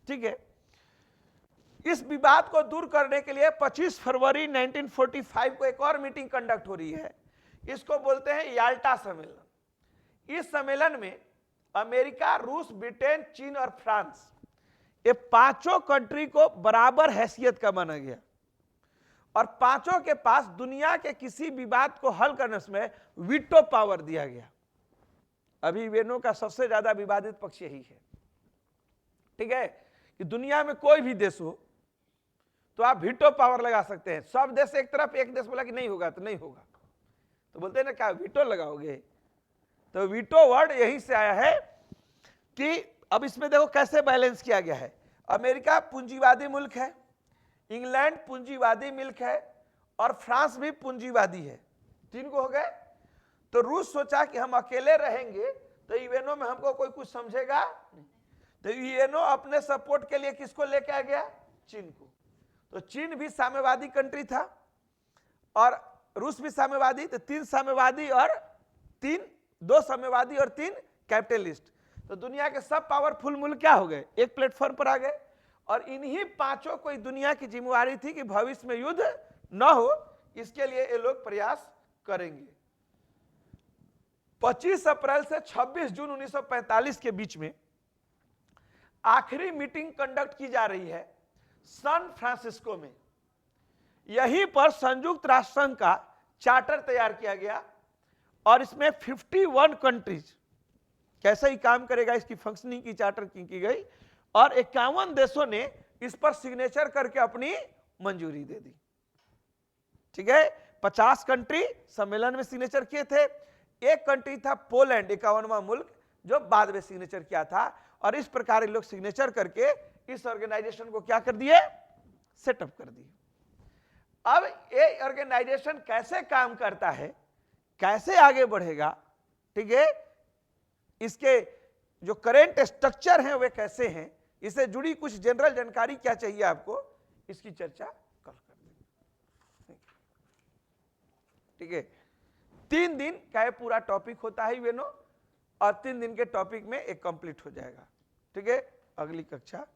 A: ठीक है, इस विवाद को दूर करने के लिए 25 फरवरी 1945 को एक और मीटिंग कंडक्ट हो रही है। इसको बोलते हैं याल्टा सम्मेलन। इस सम्मेलन में अमेरिका, रूस, ब्रिटेन, चीन और फ्रांस, ये 5 कंट्री को बराबर हैसियत का माना गया, और 5 के पास दुनिया के किसी विवाद को हल करने में वीटो पावर दिया गया। अभी वेनो का सबसे ज्यादा विवादित पक्ष यही है। ठीक है, कि दुनिया में कोई भी देश हो, तो आप वीटो पावर लगा सकते हैं। सब देश एक तरफ, एक देश बोला कि नहीं होगा तो नहीं होगा, तो बोलते हैं ना क्या वीटो लगाओगे। तो वीटो वर्ड यहीं से आया है कि अब इसमें देखो कैसे बैलेंस किया गया है। अमेरिका पूंजीवादी मुल्क है, इंग्लैंड पूंजीवादी मुल्क है, और फ्रांस भी पूंजीवादी है। 3 को हो गए। तो रूस सोचा कि हम अकेले रहेंगे तो यूएनओ में हमको कोई कुछ समझेगा नहीं, तो यूएनओ अपने सपोर्ट के लिए किसको लेके आ गया? चीन को। तो चीन भी साम्यवादी कंट्री था और रूस भी साम्यवादी, तो 3 साम्यवादी और 2 साम्यवादी और 3 कैपिटलिस्ट। तो दुनिया के सब पावरफुल मुल्क क्या हो गए? एक प्लेटफॉर्म पर आ गए। और इन्हीं 5 को दुनिया की जिम्मेवारी थी कि भविष्य में युद्ध न हो, इसके लिए ये लोग प्रयास करेंगे। 25 अप्रैल से 26 जून 1945 के बीच में आखिरी मीटिंग कंडक्ट की जा रही है सैन फ्रांसिस्को में। यहीं पर संयुक्त राष्ट्र संघ का चार्टर तैयार किया गया और इसमें 51 कंट्रीज, कैसे ही काम करेगा इसकी फंक्शनिंग की चार्टर की गई, और 51 देशों ने इस पर सिग्नेचर करके अपनी मंजूरी दे दी। ठीक है, 50 कंट्री सम्मेलन में सिग्नेचर किए थे। एक कंट्री था पोलैंड, 51वां मुल्क, जो बाद में सिग्नेचर किया था। और इस प्रकार ये लोग सिग्नेचर करके इस ऑर्गेनाइजेशन को क्या कर दिए? सेटअप कर दिए। अब ये ऑर्गेनाइजेशन कैसे काम करता है, कैसे आगे बढ़ेगा, ठीक है, इसके जो करेंट स्ट्रक्चर हैं वे कैसे हैं, इससे जुड़ी कुछ जनरल जानकारी क्या चाहिए आपको, इसकी चर्चा कल कर देंगे। ठीक है, 3 दिन का ये पूरा टॉपिक होता है यूएनओ, और 3 दिन के टॉपिक में एक कंप्लीट हो जाएगा। ठीक है, अगली कक्षा